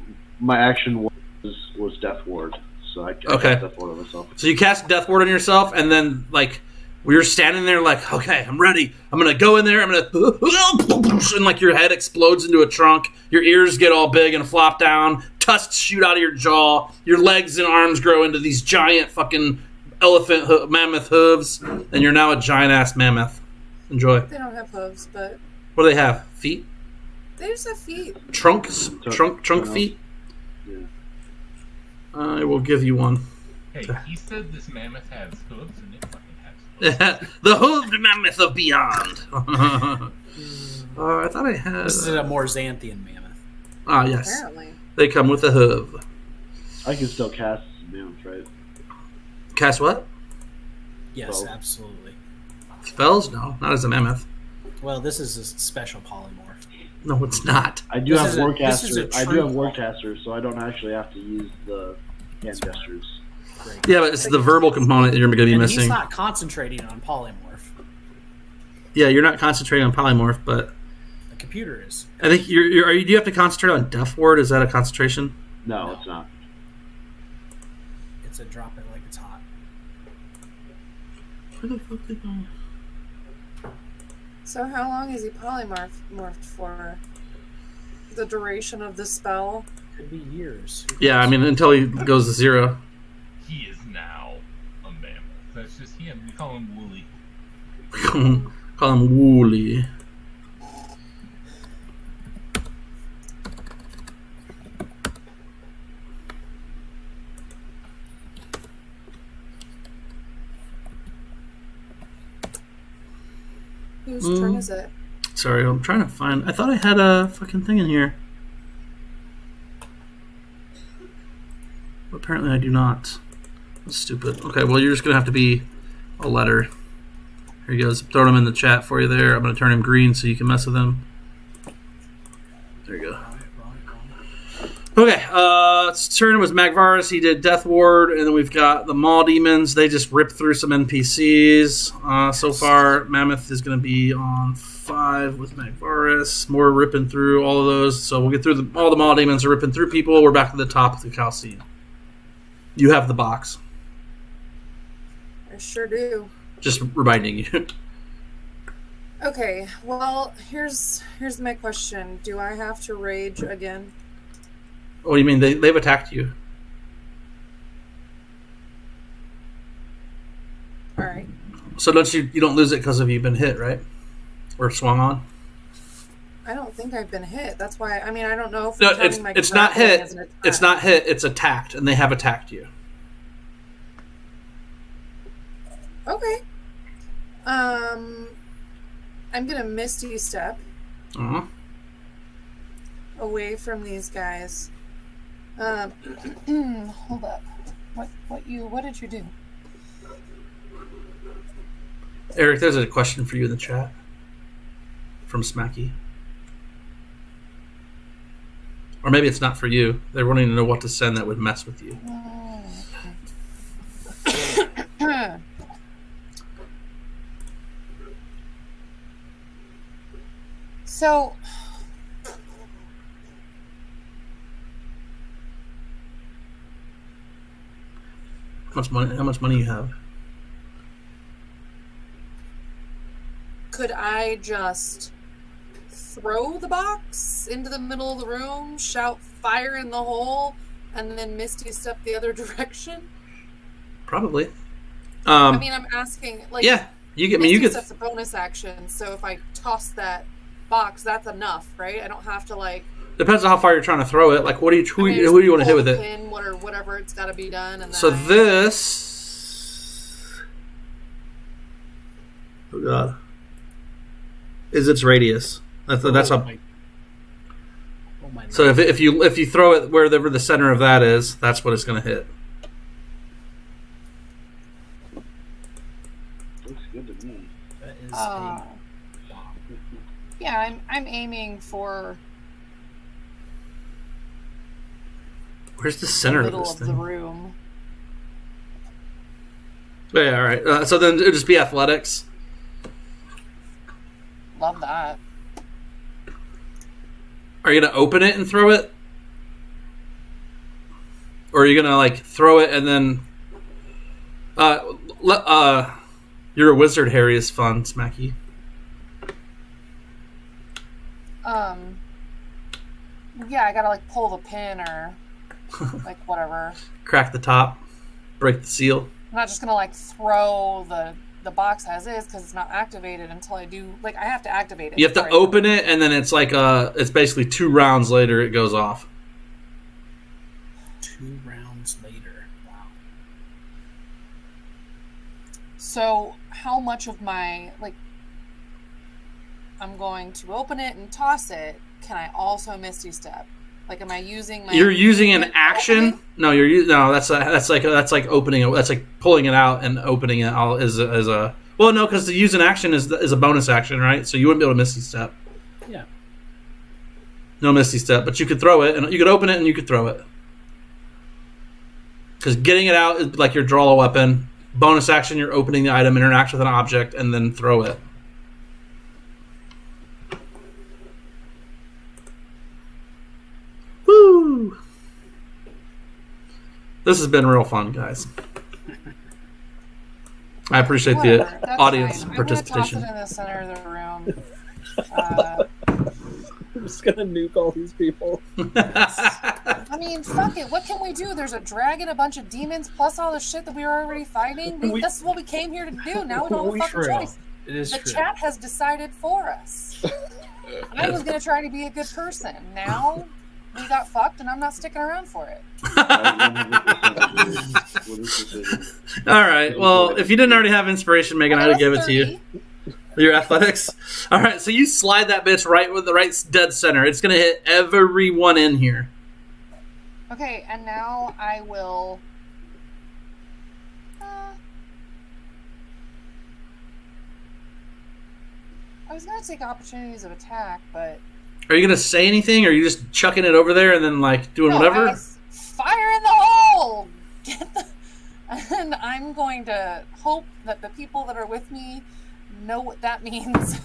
was Death Ward, so I cast Death Ward on myself. So you cast Death Ward on yourself, and then like we're standing there, like, okay, I'm ready. I'm gonna go in there. I'm gonna and like your head explodes into a trunk. Your ears get all big and flop down. Tusks shoot out of your jaw. Your legs and arms grow into these giant fucking mammoth hooves, and you're now a giant ass mammoth. Enjoy. They don't have hooves, but What do they have? Feet? they just have feet. Trunks? Trunk feet? Yeah. I will give you one. Hey, he said this mammoth has hooves, and it fucking has hooves. The hooved mammoth of beyond. I thought I had. This is a more Xanthian mammoth. Ah, yes. Apparently. They come with a hoof. I can still cast Mammoth, right? Cast what? Yes, Spells. absolutely. Spells? No, not as a mammoth. Well, this is a special polymorph. No, it's not. I do This have is a- this is a Warcaster. I do true- have Warcaster, so I don't actually have to use the hand gestures. Great. Yeah, but it's the verbal component that you're going to be And missing. he's not concentrating on polymorph. Yeah, you're not concentrating on polymorph, but The computer is. I think do you have to concentrate on Death Ward? Is that a concentration? No, it's not. It's a drop it like it's hot. Where the fuck did I... So how long is he morphed for? The duration of the spell? Could be years. Who Yeah, I knows? mean, until he goes to 0. He is now a mammoth. That's just him. We call him Wooly. Call him Wooly. Whose turn is it? Sorry, I'm trying to find... I thought I had a fucking thing in here. Apparently I do not. That's stupid. Okay, well, you're just going to have to be a letter. Here he goes. Throwing him in the chat for you there. I'm going to turn him green so you can mess with him. There you go. Okay, turn was Magvarus. He did Death Ward, and then we've got the Maw Demons. They just ripped through some NPCs. So far, Mammoth is going to be on 5 with Magvarus. More ripping through all of those. So we'll get through all the Maw Demons are ripping through people. We're back to the top of the Chalcedon. You have the box. I sure do. Just reminding you. Okay, well, here's my question. Do I have to rage again? What do you mean? They've attacked you. All right. So you don't lose it because of you've been hit, right? Or swung on? I don't think I've been hit. That's why. I mean, I don't know if No, it's not hit. It's not hit. It's attacked, and they have attacked you. Okay. I'm gonna Misty Step away from these guys. Hold up. What did you do? Eric, there's a question for you in the chat from Smacky. Or maybe it's not for you. They're wanting to know what to send that would mess with you. So, How much money you have? could I just throw the box into the middle of the room, shout fire in the hole, and then Misty step the other direction? Probably. I mean, I'm asking, like, yeah, you get me. Misty You get. step's a bonus action, so if I toss that box, that's enough, right? I don't have to, like. Depends on how far you're trying to throw it. Like, who do you want to hit with it? Pin, whatever, it's got to be done. And So then this, oh god, is its radius. That's a. So if you throw it wherever the center of that is, that's what it's going to hit. Looks good to me. That is yeah, I'm aiming for Where's the center the of middle this of thing? the room. Yeah, all right. So then it'll just be athletics. Love that. Are you gonna open it and throw it, or are you gonna like throw it and then? You're a wizard. Harry is fun, Smacky. Yeah, I gotta like pull the pin or like whatever. Crack the top, break the seal. I'm not just gonna like throw the box as is because it's not activated until I do. Like I have to activate it. You have to open it, and then it's like it's basically 2 rounds later it goes off. 2 rounds later. Wow. So how much of my like I'm going to open it and toss it? Can I also Misty Step? Like, am I using my? You're using an action. No, that's like opening it. That's like pulling it out and opening it all as a. Well, no, because to use an action is a bonus action, right? So you wouldn't be able to Misty Step. Yeah. No Misty Step, but you could throw it, and you could open it, and you could throw it. Because getting it out is like your draw a weapon. Bonus action, you're opening the item, interact with an object, and then throw it. Woo! This has been real fun, guys. I appreciate Whatever, the that's audience fine. participation. I'm gonna toss it in the center of the room. I'm just gonna nuke all these people. I mean, fuck it. What can we do? There's a dragon, a bunch of demons, plus all the shit that we were already fighting. This is what we came here to do. Now we don't have a fucking choice. It is The true. chat has decided for us. I was gonna try to be a good person. Now we got fucked, and I'm not sticking around for it. All right. Well, if you didn't already have inspiration, Megan, I'd give it to you. Your athletics. All right, so you slide that bitch right with the right dead center. It's gonna hit everyone in here. Okay, and now I will. I was gonna take opportunities of attack, but Are you gonna say anything, or are you just chucking it over there and then like doing whatever? Fire in the hole! And I'm going to hope that the people that are with me know what that means.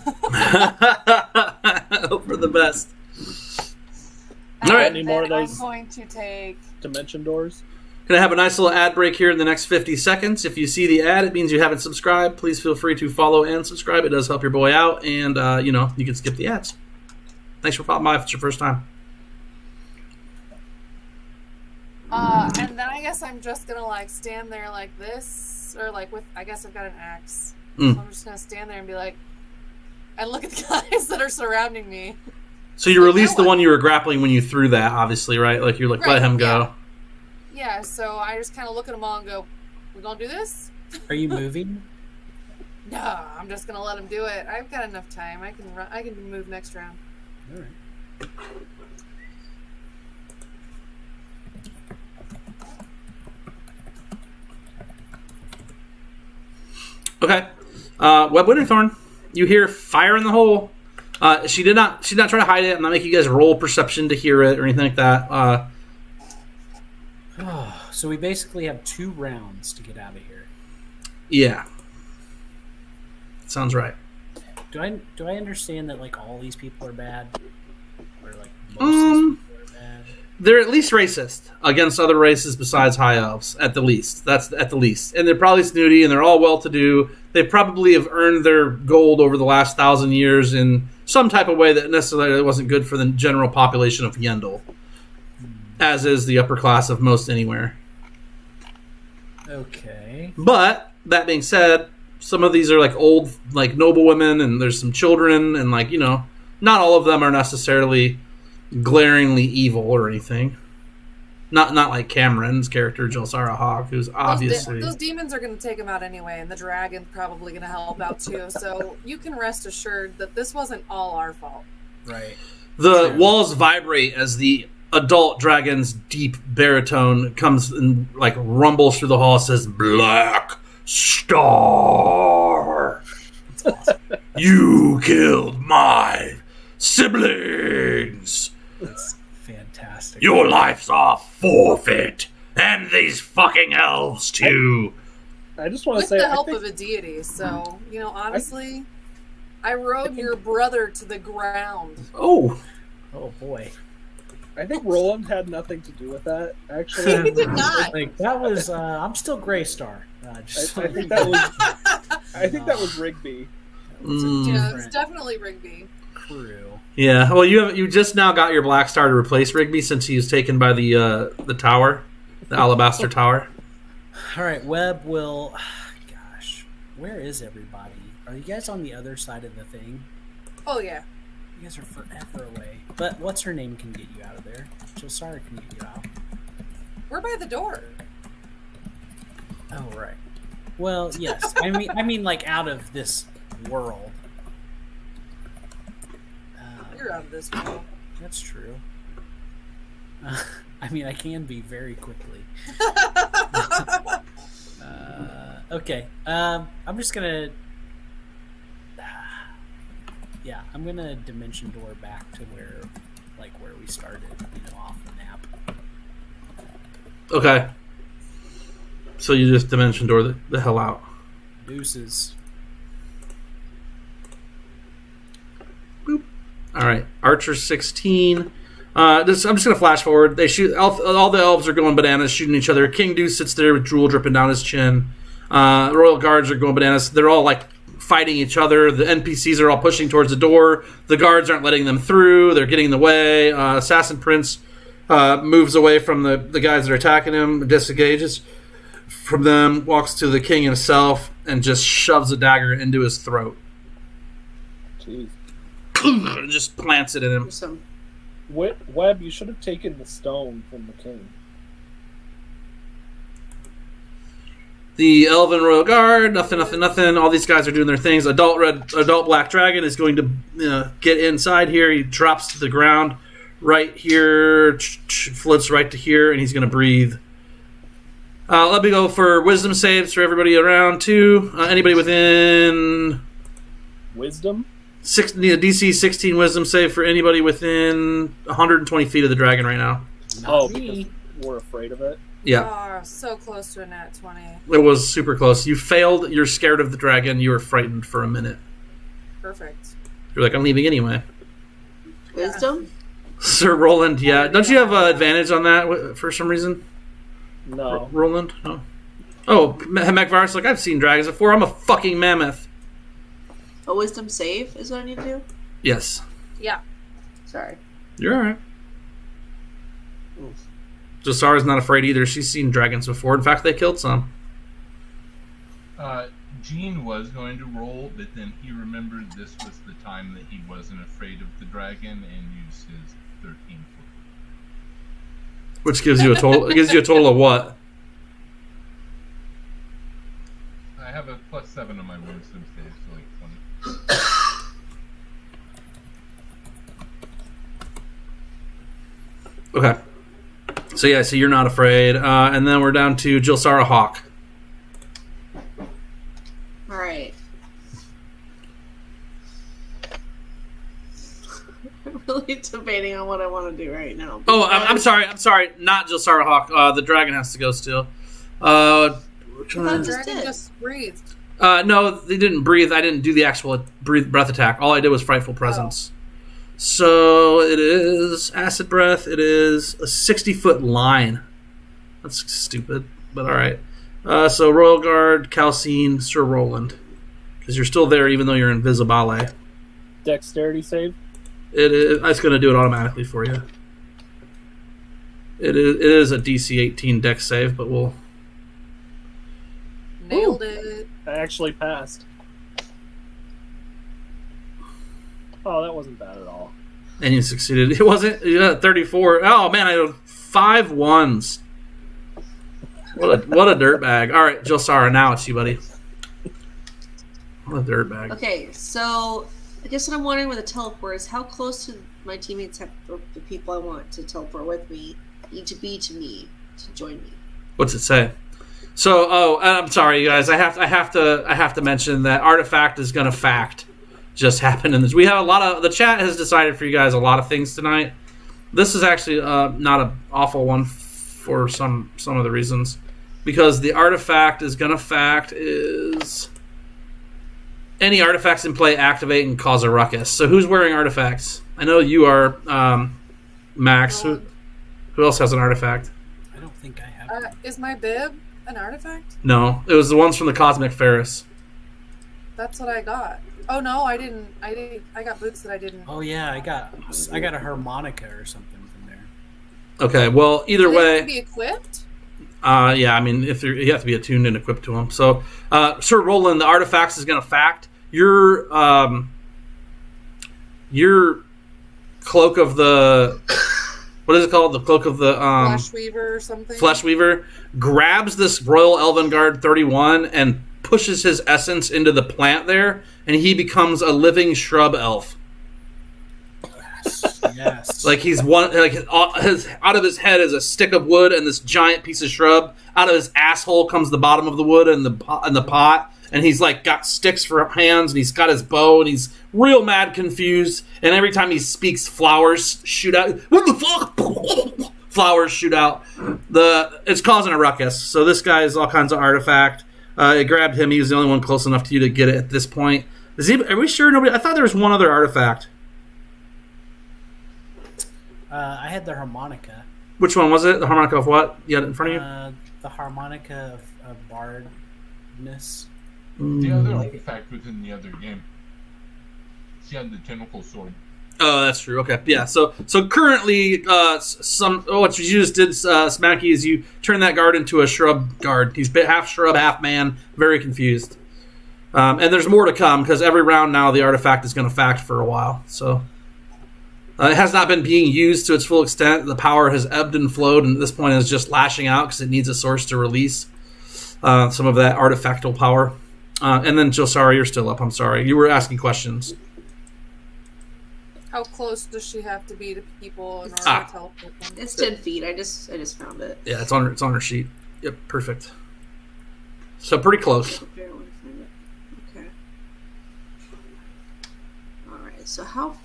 Hope for the best. And All right. Any more of then those I'm going to take. dimension doors? Gonna have a nice little ad break here in the next 50 seconds. If you see the ad, it means you haven't subscribed. Please feel free to follow and subscribe. It does help your boy out, and you can skip the ads. Thanks for popping by if it's your first time. And then I guess I'm just gonna like stand there like this, or like with. I guess I've got an axe, so I'm just gonna stand there and be like, and look at the guys that are surrounding me. So you released the one you were grappling when you threw that, obviously, right? Like you're like, let him go. Yeah. So I just kind of look at them all and go, "We gonna do this?" Are you moving? No, I'm just gonna let him do it. I've got enough time. I can run. I can move next round. All right. Okay. Web Winterthorn, you hear fire in the hole. She did not try to hide it. I'm not making you guys roll perception to hear it or anything like that. So we basically have 2 rounds to get out of here. Yeah. Sounds right. Do I understand that like all these people are bad, or like most of these people are bad? They're at least racist against other races besides high elves, at the least. That's at the least. And they're probably snooty, and they're all well-to-do. They probably have earned their gold over the last 1,000 years in some type of way that necessarily wasn't good for the general population of Yendel, as is the upper class of most anywhere. Okay. But, that being said, some of these are like old, like noble women, and there's some children, and like, not all of them are necessarily glaringly evil or anything. Not like Cameron's character, Jelsara Hawk, who's obviously... Those demons are going to take him out anyway, and the dragon's probably going to help out too, so you can rest assured that this wasn't all our fault. Right. The walls vibrate as the adult dragon's deep baritone comes and like rumbles through the hall, says, "Black Star, you killed my siblings. That's fantastic. Your life's a forfeit, and these fucking elves too." I just want to With say, the help of a deity, so, honestly, I rode your brother to the ground. Oh Boy. I think Roland had nothing to do with that. Actually, He did not. Like that was. I'm still Gray Star. I think that was. I think that was Rigby. Yeah, it's definitely Rigby. Crew. Yeah, well, you just now got your Black Star to replace Rigby since he was taken by the tower, the Alabaster Tower. All right, Webb will. Gosh, where is everybody? Are you guys on the other side of the thing? Oh, yeah. You guys are forever away. But what's her name can get you out of there. Jelsara can get you out. We're by the door. Oh right. Well, yes. I mean, like out of this world. You're out of this world. That's true. I mean, I can be very quickly. Okay. I'm just gonna. Yeah, I'm gonna dimension door back to where we started. Off the map. Okay. So you just dimension door the hell out. Deuces. Boop. All right, Archer 16. I'm just gonna flash forward. They shoot. All the elves are going bananas, shooting each other. King Deuce sits there with drool dripping down his chin. Royal guards are going bananas. They're all like fighting each other. The NPCs are all pushing towards the door. The guards aren't letting them through. They're getting in the way. Assassin Prince moves away from the guys that are attacking him, disengages from them, walks to the king himself, and just shoves a dagger into his throat. Jeez. And just plants it in him. Some Webb, you should have taken the stone from the king. The Elven Royal Guard, nothing. All these guys are doing their things. Adult Black Dragon is going to get inside here. He drops to the ground right here, floats right to here, and he's going to breathe. Let me go for wisdom saves for everybody around, too. Anybody within... Wisdom? DC 16 wisdom save for anybody within 120 feet of the dragon right now. Oh, because we're afraid of it? Yeah. Oh, so close to a nat 20. It was super close. You failed. You're scared of the dragon. You were frightened for a minute. Perfect. You're like, I'm leaving anyway. Wisdom? Sir Roland, yeah. Don't you have advantage on that for some reason? No. Roland? No. Oh, MacVar's like, I've seen dragons before. I'm a fucking mammoth. A wisdom save is what I need to do? Yes. Yeah. Sorry. You're alright. Jasara's not afraid either. She's seen dragons before. In fact, they killed some. Gene was going to roll, but then he remembered this was the time that he wasn't afraid of the dragon and used his 13 foot. Which gives you a total. It gives you a total of what? I have a +7 on my wisdom save, so like 20. Okay. So yeah, so you're not afraid. And then we're down to Jilsara Hawk. Alright. I'm really debating on what I want to do right now. Oh, I'm sorry. Not Jilsara Hawk. The dragon has to go still. Which one? The dragon just breathed. No, they didn't breathe. I didn't do the actual breath attack. All I did was Frightful Presence. So it is Acid Breath. It is a 60-foot line. That's stupid, but all right. So Royal Guard, Calcine, Sir Roland, because you're still there even though you're invisible. Dexterity save? It's going to do it automatically for you. It is a DC 18 Dex save, but we'll... Nailed it. I actually passed. Oh, that wasn't bad at all. And you succeeded. It wasn't 34. Oh man, I had 5 1s. What a dirtbag. All right, Jilsara, now it's you, buddy. What a dirtbag. Okay, so I guess what I'm wondering with the teleport is how close do my teammates have, or the people I want to teleport with me, need to be to me to join me. What's it say? So, I'm sorry, you guys. I have to mention that artifact is gonna fact just happen in this. We have the chat has decided for you guys a lot of things tonight. This is actually not an awful one for some of the reasons, because the artifact is gonna fact is any artifacts in play activate and cause a ruckus. So who's wearing artifacts? I know you are, Max. Who else has an artifact? I don't think I have. Is my bib an artifact? No, it was the ones from the Cosmic Ferris. That's what I got. Oh no, I didn't. I got boots that I didn't. Oh yeah, I got a harmonica or something from there. Okay, well, either Do they way, have to be equipped? yeah, I mean, you have to be attuned and equipped to them. So, Sir Roland, the artifacts is going to fact your cloak of the what is it called? The cloak of the Flesh Weaver or something. Flesh Weaver grabs this Royal Elven Guard 31 and pushes his essence into the plant there, and he becomes a living shrub elf. Yes. Like he's out of his head is a stick of wood and this giant piece of shrub. Out of his asshole comes the bottom of the wood and the pot, and he's like got sticks for hands, and he's got his bow, and he's real mad confused. And every time he speaks, flowers shoot out. What the fuck? Flowers shoot out. It's causing a ruckus. So this guy is all kinds of artifact. It grabbed him. He was the only one close enough to you to get it at this point. Are we sure nobody? I thought there was one other artifact. I had the harmonica. Which one was it? The harmonica of what? You had it in front of you? The harmonica of bardness. The other artifact was in the other game. She had the tentacle sword. Oh, that's true. Okay, yeah. So currently, what you just did, Smacky, is you turn that guard into a shrub guard. He's half shrub, half man. Very confused. And there's more to come because every round now the artifact is going to fact for a while. So it has not been being used to its full extent. The power has ebbed and flowed, and at this point is just lashing out because it needs a source to release. some of that artifactal power. And then, Josara, you're still up. I'm sorry. You were asking questions. How close does she have to be to people in order to teleport them? It's 10 feet. I just found it. Yeah, it's on her sheet. Yep, perfect. So pretty close. Okay. All right. So how?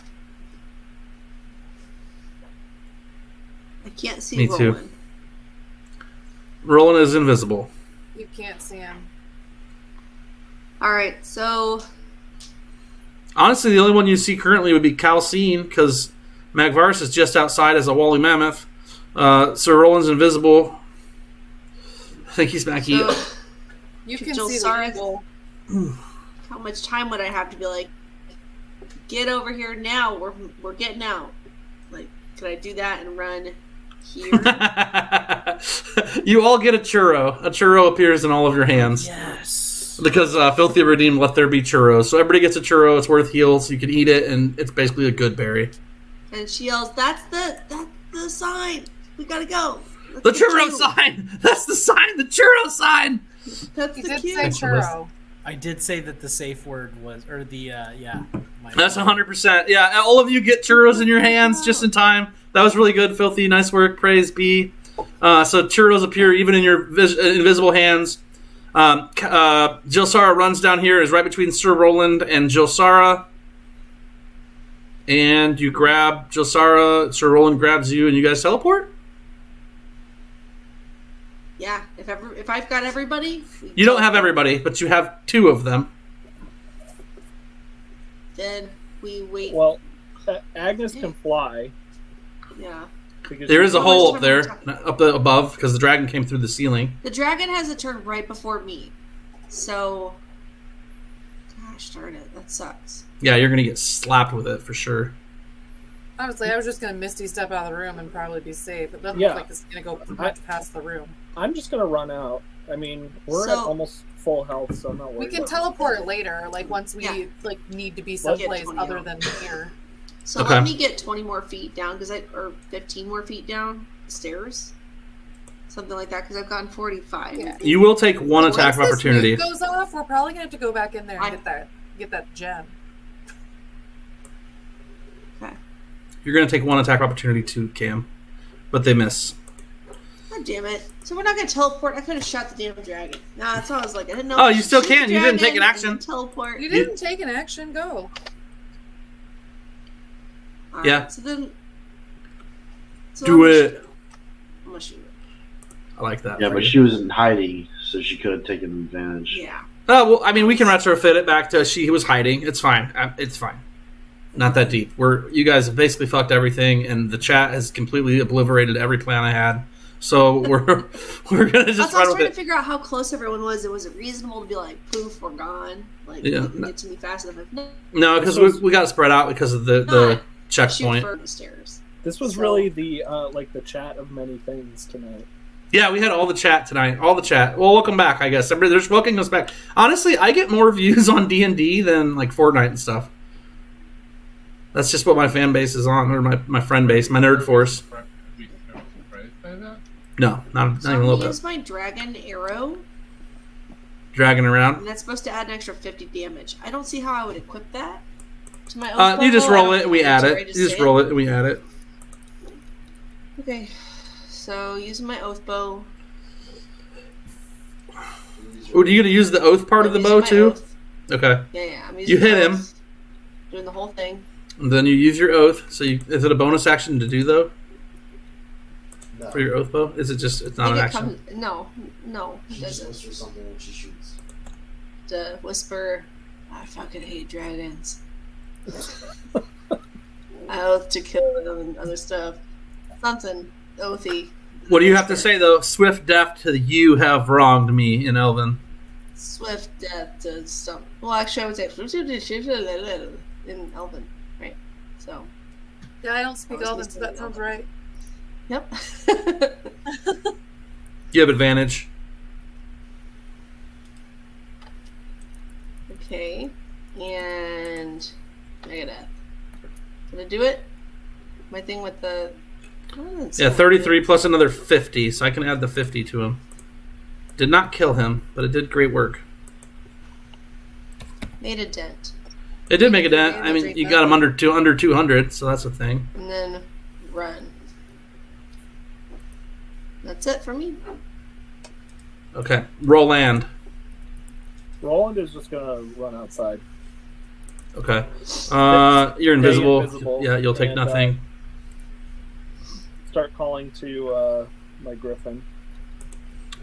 I can't see Me too. Roland. Roland is invisible. You can't see him. All right. So Honestly, the only one you see currently would be Calcine, because Magvaris is just outside as a woolly mammoth. Sir Roland's invisible. I think he's back here. So, You can Jill see the Sarah- eagle. how much time would I have to be like, get over here now? We're getting out. Like, could I do that and run here? You all get a churro. A churro appears in all of your hands. Yes. Because Filthy Redeemed let there be churros. So everybody gets a churro. It's worth heals. You can eat it, and it's basically a good berry. And she yells, "That's the sign. We gotta go." Let's The get churro you." sign! That's the sign! The churro sign! That's You the did cue. say churro. I did say that the safe word was, or the That's 100%. Yeah, all of you get churros in your hands just in time. That was really good, Filthy. Nice work. Praise be. So churros appear even in your invisible hands. Jilsara runs down here, is right between Sir Roland and Jilsara. And you grab Jilsara, Sir Roland grabs you, and you guys teleport? Yeah, if I've got everybody, You don't have everybody, but you have 2 of them. then we wait. Well, Agnes can fly. Yeah, Because There is a How hole much up there, time above, because the dragon came through the ceiling. the dragon has a turn right before me, so gosh darn it, that sucks. Yeah, you're going to get slapped with it for sure. Honestly, I was just gonna Misty step out of the room and probably be safe. It doesn't Yeah. look like it's gonna go much past the room. I'm just gonna run out. I mean, we're at So- almost full health, so I'm not worried. We can about teleport later, like once we Yeah. like need to be We'll get someplace 20 other out. than here. So Okay. let me get 20 more feet down, or 15 more feet down the stairs, something like that, because I've gotten 45. Yeah. You will take 1 Once attack of this opportunity. nuke goes off, we're probably gonna have to go back in there and I- get that gem. Okay. You're going to take 1 attack of opportunity to Cam, but they miss. God damn it! So we're not gonna teleport. I could have shot the damn dragon. Nah, that's what I was like. I didn't know. Oh, if you I still shoot the can. You didn't take an dragon action. and then Teleport. You didn't take an action. Go. All Yeah. right, so then. So Do I'm gonna it. shoot I'm gonna shoot it. I like that. Yeah, for but you. she was in hiding, so she could have taken advantage. Yeah. Oh, well, I mean, we can retrofit it back to she was hiding. It's fine. It's fine. Not that deep. You guys have basically fucked everything, and the chat has completely obliterated every plan I had. So we're gonna just Also, I was run trying with to it. figure out how close everyone was. Was it reasonable to be like, poof, we're gone? Like, Yeah, you can no. get to me fast enough. Like, no, No, because we got spread out because of the Not checkpoint. shoot for the stairs. This was So- really the like the chat of many things tonight. Yeah, we had all the chat tonight. All the chat. Well, welcome back, I guess. They're just welcoming us back. Honestly, I get more views on D&D than like Fortnite and stuff. That's just what my fan base is on, or my friend base, my nerd force. Are we surprised by that? No, not So even I'm a little gonna bit. use my dragon arrow, Dragging around. and that's supposed to add an extra 50 damage. I don't see how I would equip that to my own. You just bow. I roll don't it and we think add it's it. right to You just say roll it and we add it. Okay, so using my oath bow. Oh, are you going to use the oath part of the I'm bow using my too? oath. Okay. Yeah, I'm You using hit my him. oath, doing the whole thing. And then you use your oath. So is it a bonus action to do though? No. For your oath bow? Is it just, it's I not an think it action? comes- no, it She just doesn't. whispers something when she shoots. To whisper, I fucking hate dragons. I oath to kill them and other stuff. Something oathy. What do you have to say though? Swift death to you have wronged me in Elven. Swift death to some. Well, actually, I would say in Elven, right? So, Yeah, I don't speak I was Elven, so that listening sounds to right. yep. You have advantage. Okay, and I gonna do it. My thing with the Yeah, 33 plus another 50, so I can add the 50 to him. Did not kill him, but it did great work. Made a dent. It did make a dent. I mean, you got him under 200, so that's a thing. And then run. That's it for me. Okay, Roland. Roland is just gonna run outside. Okay. You're invisible. Invisible. Yeah, you'll take And, nothing. Start calling to my griffin.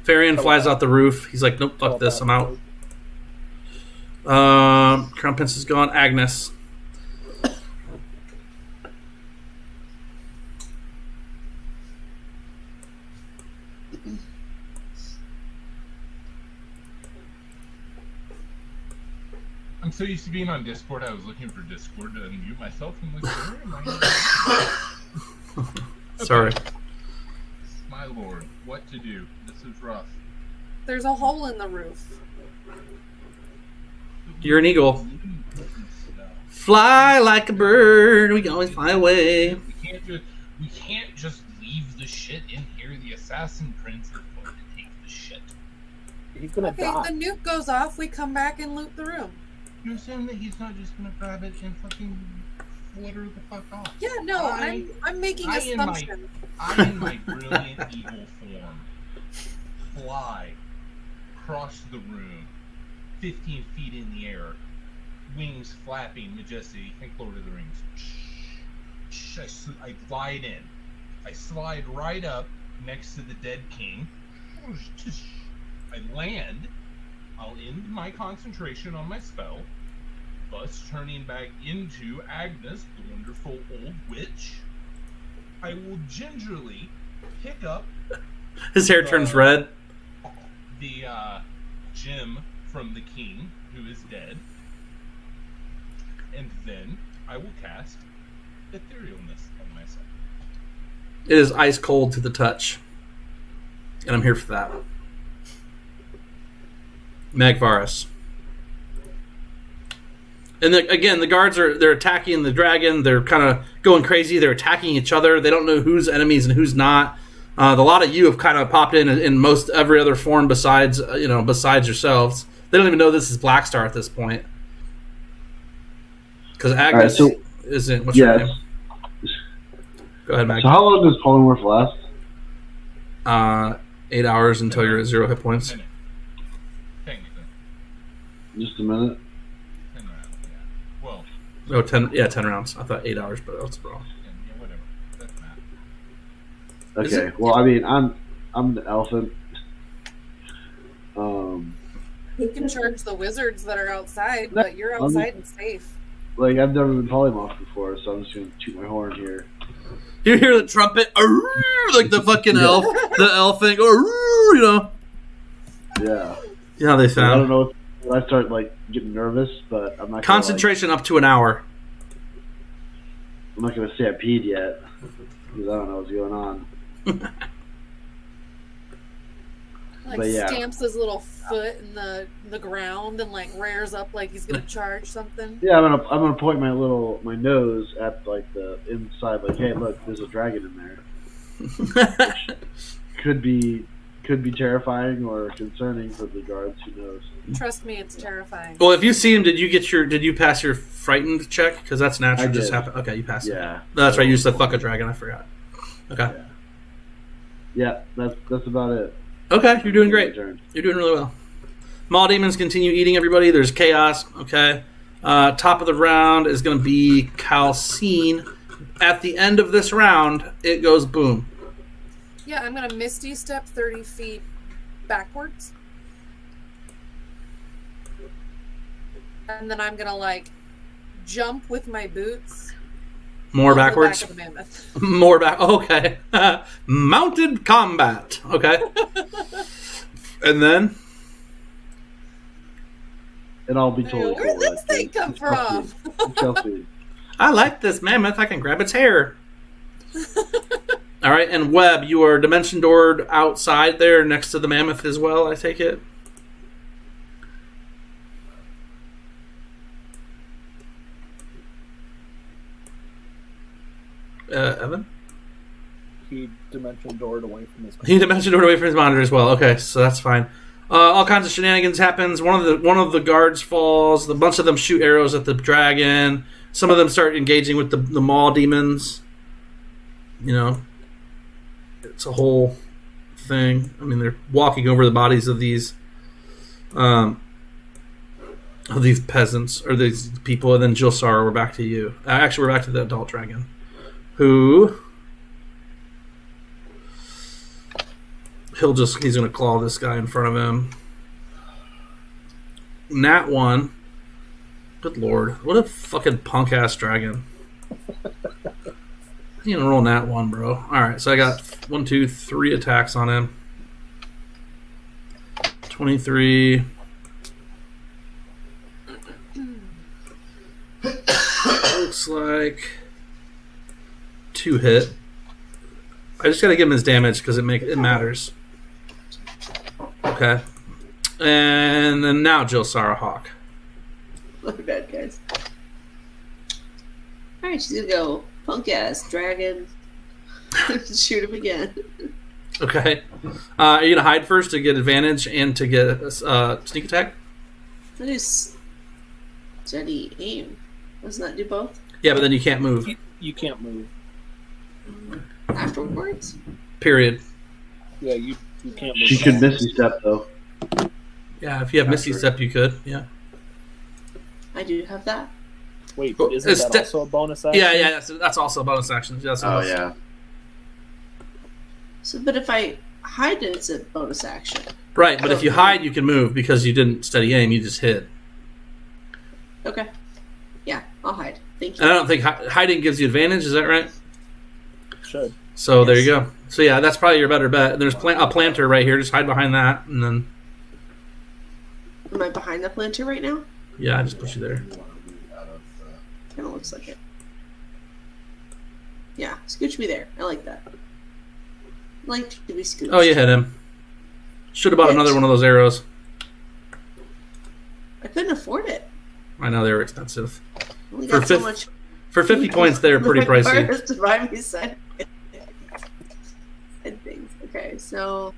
Farian flies out the roof. He's like, nope, fuck this, I'm out. Crumpets is gone. Agnes. I'm so used to being on Discord, I was looking for Discord to unmute myself and like, where am I? Sorry. My lord, what to do? This is rough. There's a hole in the roof. You're an eagle. Fly like a bird. We can always fly away. We can't just leave the shit in here. The assassin prince are going to take the shit. He's gonna Okay, die. the nuke goes off, we come back and loot the room. You're saying that he's not just gonna grab it and fucking flutter the fuck off? Yeah, no, I'm making assumptions. In my brilliant eagle form, fly across the room, 15 feet in the air, wings flapping, majestic. Think Lord of the Rings. I glide in. I slide right up next to the dead king. I land. I'll end my concentration on my spell, thus turning back into Agnes, the wonderful old witch. I will gingerly pick up His hair turns red. the gem from the king, who is dead, and then I will cast etherealness on myself. It is ice cold to the touch. And I'm here for that. Magvarus. And again, the guards they're attacking the dragon. They're kind of going crazy. They're attacking each other. They don't know who's enemies and who's not. A lot of you have kind of popped in most every other form besides yourselves. They don't even know this is Blackstar at this point. Because Agnes isn't. What's your name? Go ahead, Mag. So how long does polymorph last? 8 hours until you're at 0 hit points. Minute. Technically. Just a minute. 10 rounds, yeah. Well, Oh, 10 rounds. I thought 8 hours, but that's wrong. yeah, whatever. That's math. Okay. Well, I mean, I'm the elephant. You can charge the wizards that are outside, but you're outside and safe. Like, I've never been polymorphed before, so I'm just gonna toot my horn here. You hear the trumpet, like the fucking elf, the elf thing, you know. Yeah. Yeah, they I sound. don't know if I start like getting nervous, but I'm not. Concentration up to an hour. I'm not gonna stampede yet because I don't know what's going on. Like But yeah. stamps his little foot in the ground and like rears up like he's gonna charge something. Yeah, I'm gonna point my nose at like the inside, like, hey, look, there's a dragon in there. Could be terrifying or concerning for the guards. Who knows? Trust me, it's terrifying. Well, if you see him, did you pass your frightened check? Because that's natural. I Just did. happen. Okay, you passed it. Yeah. No, that's right. You said fuck a dragon. I forgot. Okay. Yeah, that's about it. Okay, you're doing great. My turn. You're doing really well. Maw demons continue eating everybody. There's chaos. Okay. Top of the round is going to be Calcine. At the end of this round, it goes boom. Yeah, I'm gonna Misty Step 30 feet backwards. And then I'm gonna like jump with my boots. More on the backwards. back of the mammoth. More back. Okay. Mounted combat. Okay. And then And I'll be Hey, totally where'd cool this with thing come from? Chelsea. I like this mammoth. I can grab its hair. All right, and Webb, you are dimension doored outside there next to the mammoth as well, I take it? Evan? He dimension doored away from his. He dimension doored away from his monitor as well. Okay, so that's fine. All kinds of shenanigans happens. One of the guards falls. A bunch of them shoot arrows at the dragon. Some of them start engaging with the maw demons. You know, it's a whole thing. I mean, they're walking over the bodies of these peasants or these people, and then Jilsara, we're back to you. Actually, we're back to the adult dragon, who he's gonna claw this guy in front of him. Nat 1. Good lord, what a fucking punk ass dragon. You can roll Nat 1, bro. Alright, so I got 1, 2, 3 attacks on him. 23. Looks like 2 hit. I just gotta give him his damage because it matters. Okay. And then now Jilsara Hawk. Look at that, guys. Alright, she's gonna go punk ass dragon. Shoot him again. Okay. Are you gonna hide first to get advantage and to get sneak attack? That is steady aim. Doesn't that do both? Yeah, but then you can't move. You can't move. Afterwards? Period. Yeah, you can't move. She could Misty Step, though. Yeah, if you have Misty Step, you could. Yeah. I do have that. Wait, Well, isn't it's that also a bonus action? Yeah, that's also a bonus action. Yeah, Oh, yeah. So, but if I hide it, it's a bonus action. Right, but if you hide, you can move because you didn't steady aim. You just hit. Okay. Yeah, I'll hide. Thank And I you. don't think hiding gives you advantage. Is that right? Should. So there you go. So yeah, that's probably your better bet. There's a planter right here. Just hide behind that, and then Am I behind the planter right now? yeah, I just put you there. Kind of looks like it. Yeah, scooch me there. I like that. I like to be scooched. Oh, you hit him. Should have bought another one of those arrows. I couldn't afford it. I know they were expensive. Only For got so fif- much. For 50 points, they're pretty pricey. To buy me side things. Okay, so.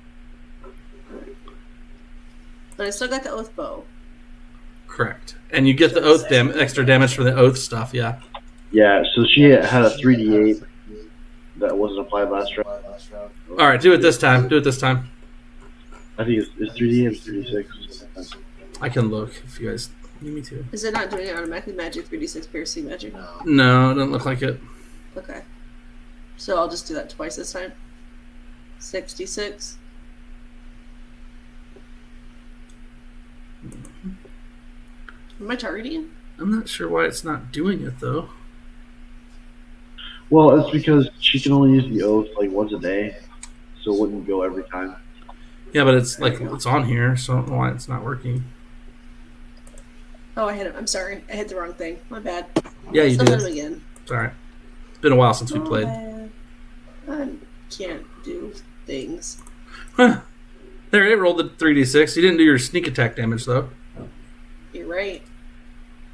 But I still got the oath bow. Correct. And you get the oath extra damage for the oath stuff. Yeah. Yeah, so she had a 3d8 that wasn't applied last round. All right, do it this time. I think it's 3d8 or 3d6. I can look if you guys need me to. Is it not doing it automatically? Magic 3d6 piercing magic? No, it doesn't look like it. Okay. So I'll just do that twice this time. 66. Am I targeting? I'm not sure why it's not doing it though. Well, it's because she can only use the oath like once a day, so it wouldn't go every time. Yeah, but it's like it's on here, so I don't know why it's not working. Oh, I hit him. I'm sorry. I hit the wrong thing. My bad. Yeah, you Still hit did. him again. It's all right. It's been a while since we Oh, played. man. I can't do things. Huh. There, it rolled the 3d6. You didn't do your sneak attack damage though. You're right.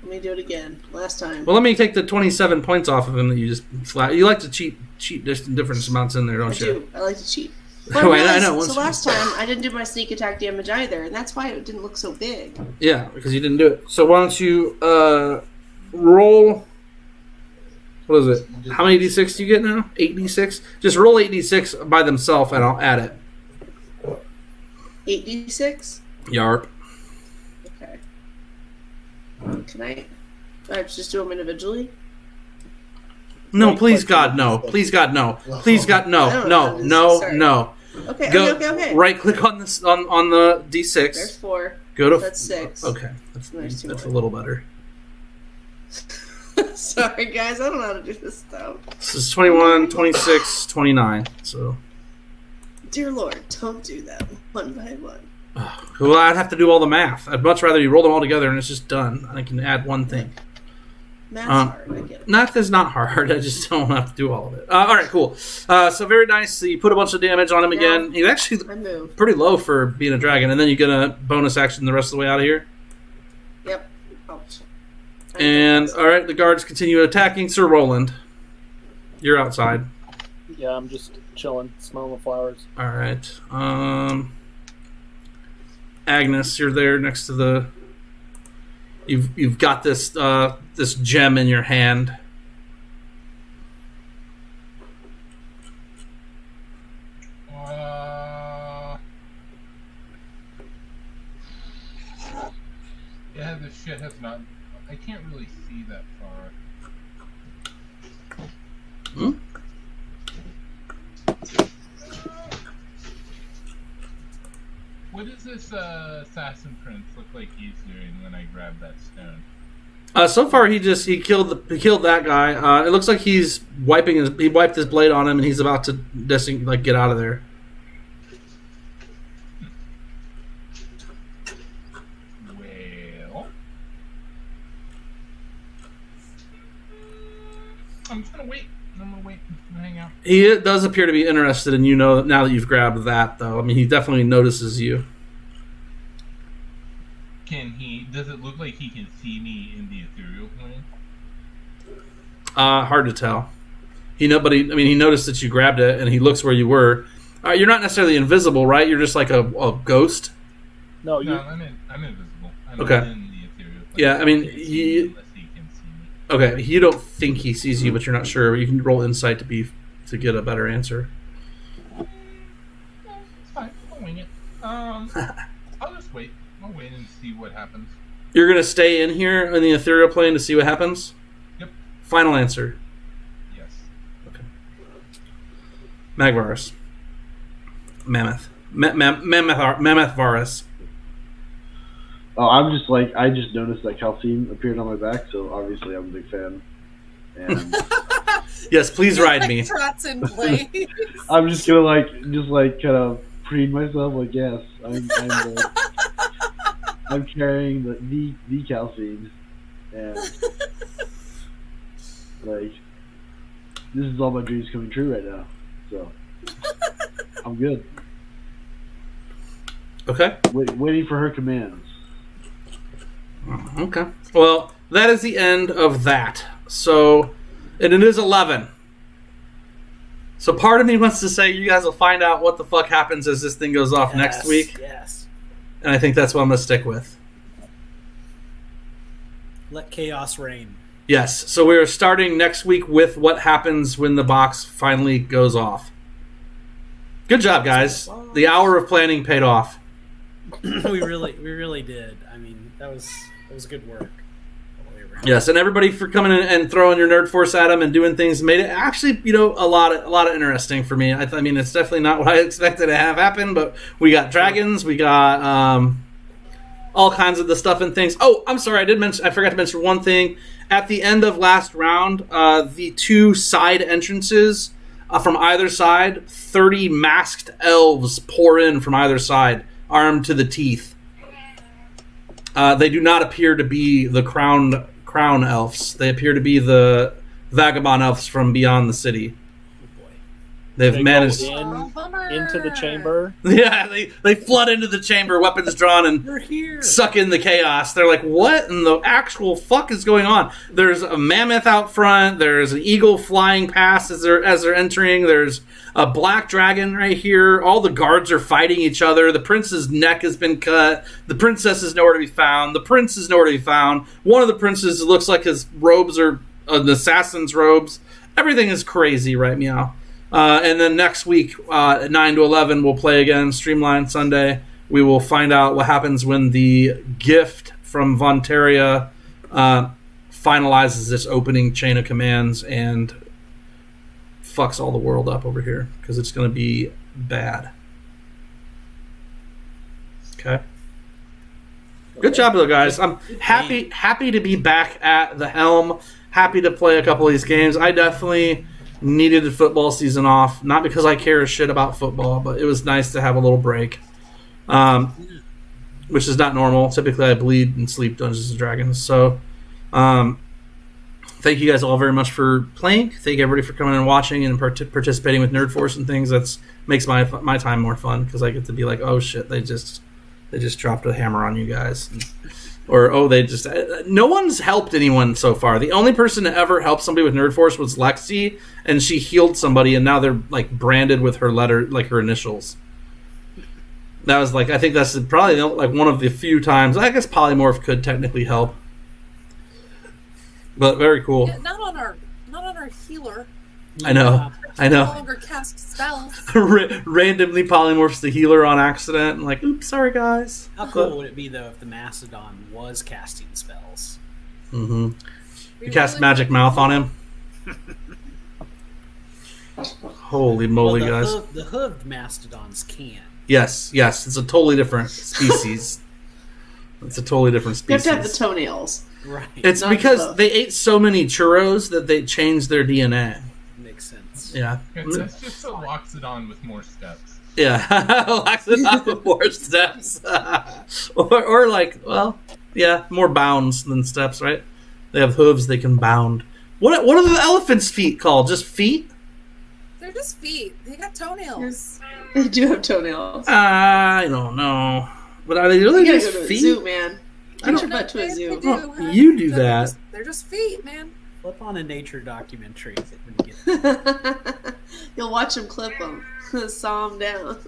Let me do it again. Last time. Well, let me take the 27 points off of him that you just flat. You like to cheat just different amounts in there, I don't you? do. I like to cheat. Oh, But I know. So last time I didn't do my sneak attack damage either, and that's why it didn't look so big. Yeah, because you didn't do it. So why don't you roll? What is it? How many d6 do you get now? 8d6. Just roll 8d6 by themselves, and I'll add it. 8d6? Yarp. Okay. Can I just do them individually? No, Like, please like God, the no. d6. Please God, no. Please God, I no. don't No, know. no, Sorry. no. Okay, Go okay. right click on this on the There's d6. 4. Go to That's 6. Okay, that's There's 2 a more. little better. Sorry, guys. I don't know how to do this stuff. This is 21, 26, 29. So, Dear Lord, don't do that one by one. well, I'd have to do all the math. I'd much rather you roll them all together and it's just done. And I can add one thing. Math's hard. I get it. Math is not hard. I just don't have to do all of it. All right, cool. So very nice. So you put a bunch of damage on him again. He's actually I move. pretty low for being a dragon. And then you get a bonus action the rest of the way out of here. Yep. Ouch. And all right, the guards continue attacking. Sir Roland, you're outside. Yeah, I'm just chilling, smelling the flowers. All right. Agnes, you're there next to the. You've got this this gem in your hand. Yeah, the shit has not. I can't really see that far. Hmm? What does this assassin prince look like he's doing when I grab that stone? So far, he killed that guy. It looks like he's he wiped his blade on him, and he's about to get out of there. Well, I'm just gonna wait. I'm gonna hang out. He does appear to be interested in you now that you've grabbed that, though. I mean, he definitely notices you. Does it look like he can see me in the ethereal plane? Hard to tell. He noticed that you grabbed it, and he looks where you were. You're not necessarily invisible, right? You're just like a ghost. No, I'm invisible. I'm Okay. in the ethereal plane. Yeah, I mean, Can't see me unless he can see me. Okay, you don't think he sees you, but you're not sure. You can roll insight to get a better answer. It's fine. I'll wing it. I'll just wait. I'll wait and see what happens. You're gonna stay in here in the ethereal plane to see what happens? Yep. Final answer. Yes. Okay. Magvarus. Mammoth. Mammoth Varus. Oh, I'm just like, I just noticed that Calcine appeared on my back, so obviously I'm a big fan. And Yes, please ride me. Trots in place. I'm just gonna kind of preen myself, like, yes, I'm carrying the Calcine, and like, this is all my dreams coming true right now. So I'm good. Okay. Waiting for her commands. Okay. Well, that is the end of that. So, and it is 11. So part of me wants to say you guys will find out what the fuck happens as this thing goes off next week. Yes. And I think that's what I'm going to stick with. Let chaos reign. Yes. So we're starting next week with what happens when the box finally goes off. Good job, guys. The hour of planning paid off. we really did. I mean, that was good work. All the way around. Yes, and everybody for coming in and throwing your nerd force at him and doing things made it actually, a lot of interesting for me. I mean, it's definitely not what I expected to have happen, but we got dragons, we got all kinds of the stuff and things. Oh, I'm sorry, I forgot to mention one thing. At the end of last round, the two side entrances from either side, 30 masked elves pour in from either side, armed to the teeth. They do not appear to be the crown elves. They appear to be the vagabond elves from beyond the city. They've managed into the chamber. Yeah, they flood into the chamber, weapons drawn, and suck in the chaos. They're like, what in the actual fuck is going on? There's a mammoth out front. There's an eagle flying past as they're entering. There's a black dragon right here. All the guards are fighting each other. The prince's neck has been cut. The princess is nowhere to be found. The prince is nowhere to be found. One of the princes, it looks like his robes are an assassin's robes. Everything is crazy right meow. And then next week, at 9 to 11, we'll play again, Streamlined Sunday. We will find out what happens when the gift from Vontaria finalizes its opening chain of commands and fucks all the world up over here, because it's going to be bad. Okay. Good job, though, guys. I'm happy to be back at the helm. Happy to play a couple of these games. I definitely needed the football season off, not because I care a shit about football, but it was nice to have a little break, which is not normal. Typically I bleed and sleep Dungeons and Dragons. So thank you guys all very much for playing. Thank everybody for coming and watching and participating with Nerd Force and things. That's makes my time more fun, because I get to be like, oh shit, they just dropped a hammer on you guys. Or, no one's helped anyone so far. The only person to ever help somebody with Nerd Force was Lexi, and she healed somebody, and now they're, like, branded with her letter, like her initials. That was like, I think that's probably like one of the few times. I guess polymorph could technically help, but very cool. Yeah, not on our healer. I know. No longer cast spells. Randomly polymorphs the healer on accident, and like, oops, sorry guys. How cool would it be though if the Mastodon was casting spells? Mm-hmm. You cast magic mouth on him. Holy moly, guys! The hooved Mastodons can. Yes, it's a totally different species. It's a totally different You have species. to have the toenails. Right. It's Not because the- they ate so many churros that they changed their DNA. Makes sense. Yeah. That's just a Loxodon with more steps. Yeah. Loxodon with more steps. or like, well, yeah, more bounds than steps, right? They have hooves, they can bound. What are the elephant's feet called? Just feet? They're just feet. They got toenails. They do have toenails. I don't know. But are they really You gotta just go to a feet? zoo, man. I Get don't- your butt to a They zoo. do, Oh, huh? you do that. They're just feet, man. Flip on a nature documentary when you get You'll watch them clip them. Saw them down.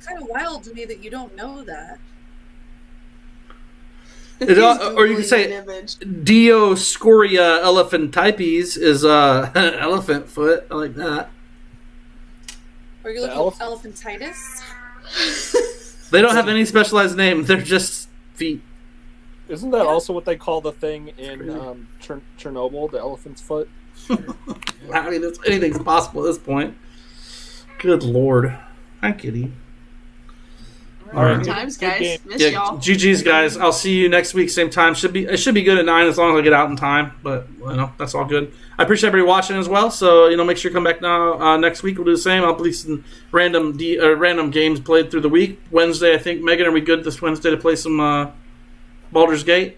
Kind of wild to me that you don't know that. Or you could say An image. Dioscorea elephantypes is elephant foot. I like that. Or you're The looking at elephantitis. They don't have any specialized name. They're just feet. Isn't that also what they call the thing in Chernobyl, the elephant's foot? I mean, anything's possible at this point. Good lord. Hi, kitty. All right. Alright. Times, Good guys. game. Miss Yeah, y'all. GG's, guys. I'll see you next week, same time. It should be good at 9 as long as I get out in time. But that's all good. I appreciate everybody watching as well. So make sure you come back now next week. We'll do the same. I'll play some random games played through the week. Wednesday, I think. Megan, are we good this Wednesday to play some Baldur's Gate?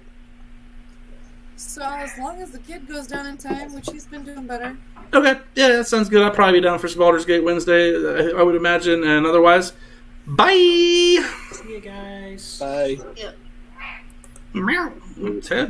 So as long as the kid goes down in time, which he's been doing better. Okay, yeah, that sounds good. I'll probably be down for some Baldur's Gate Wednesday, I would imagine. And otherwise, bye. See you guys. Bye. Yep. Meow. Ted.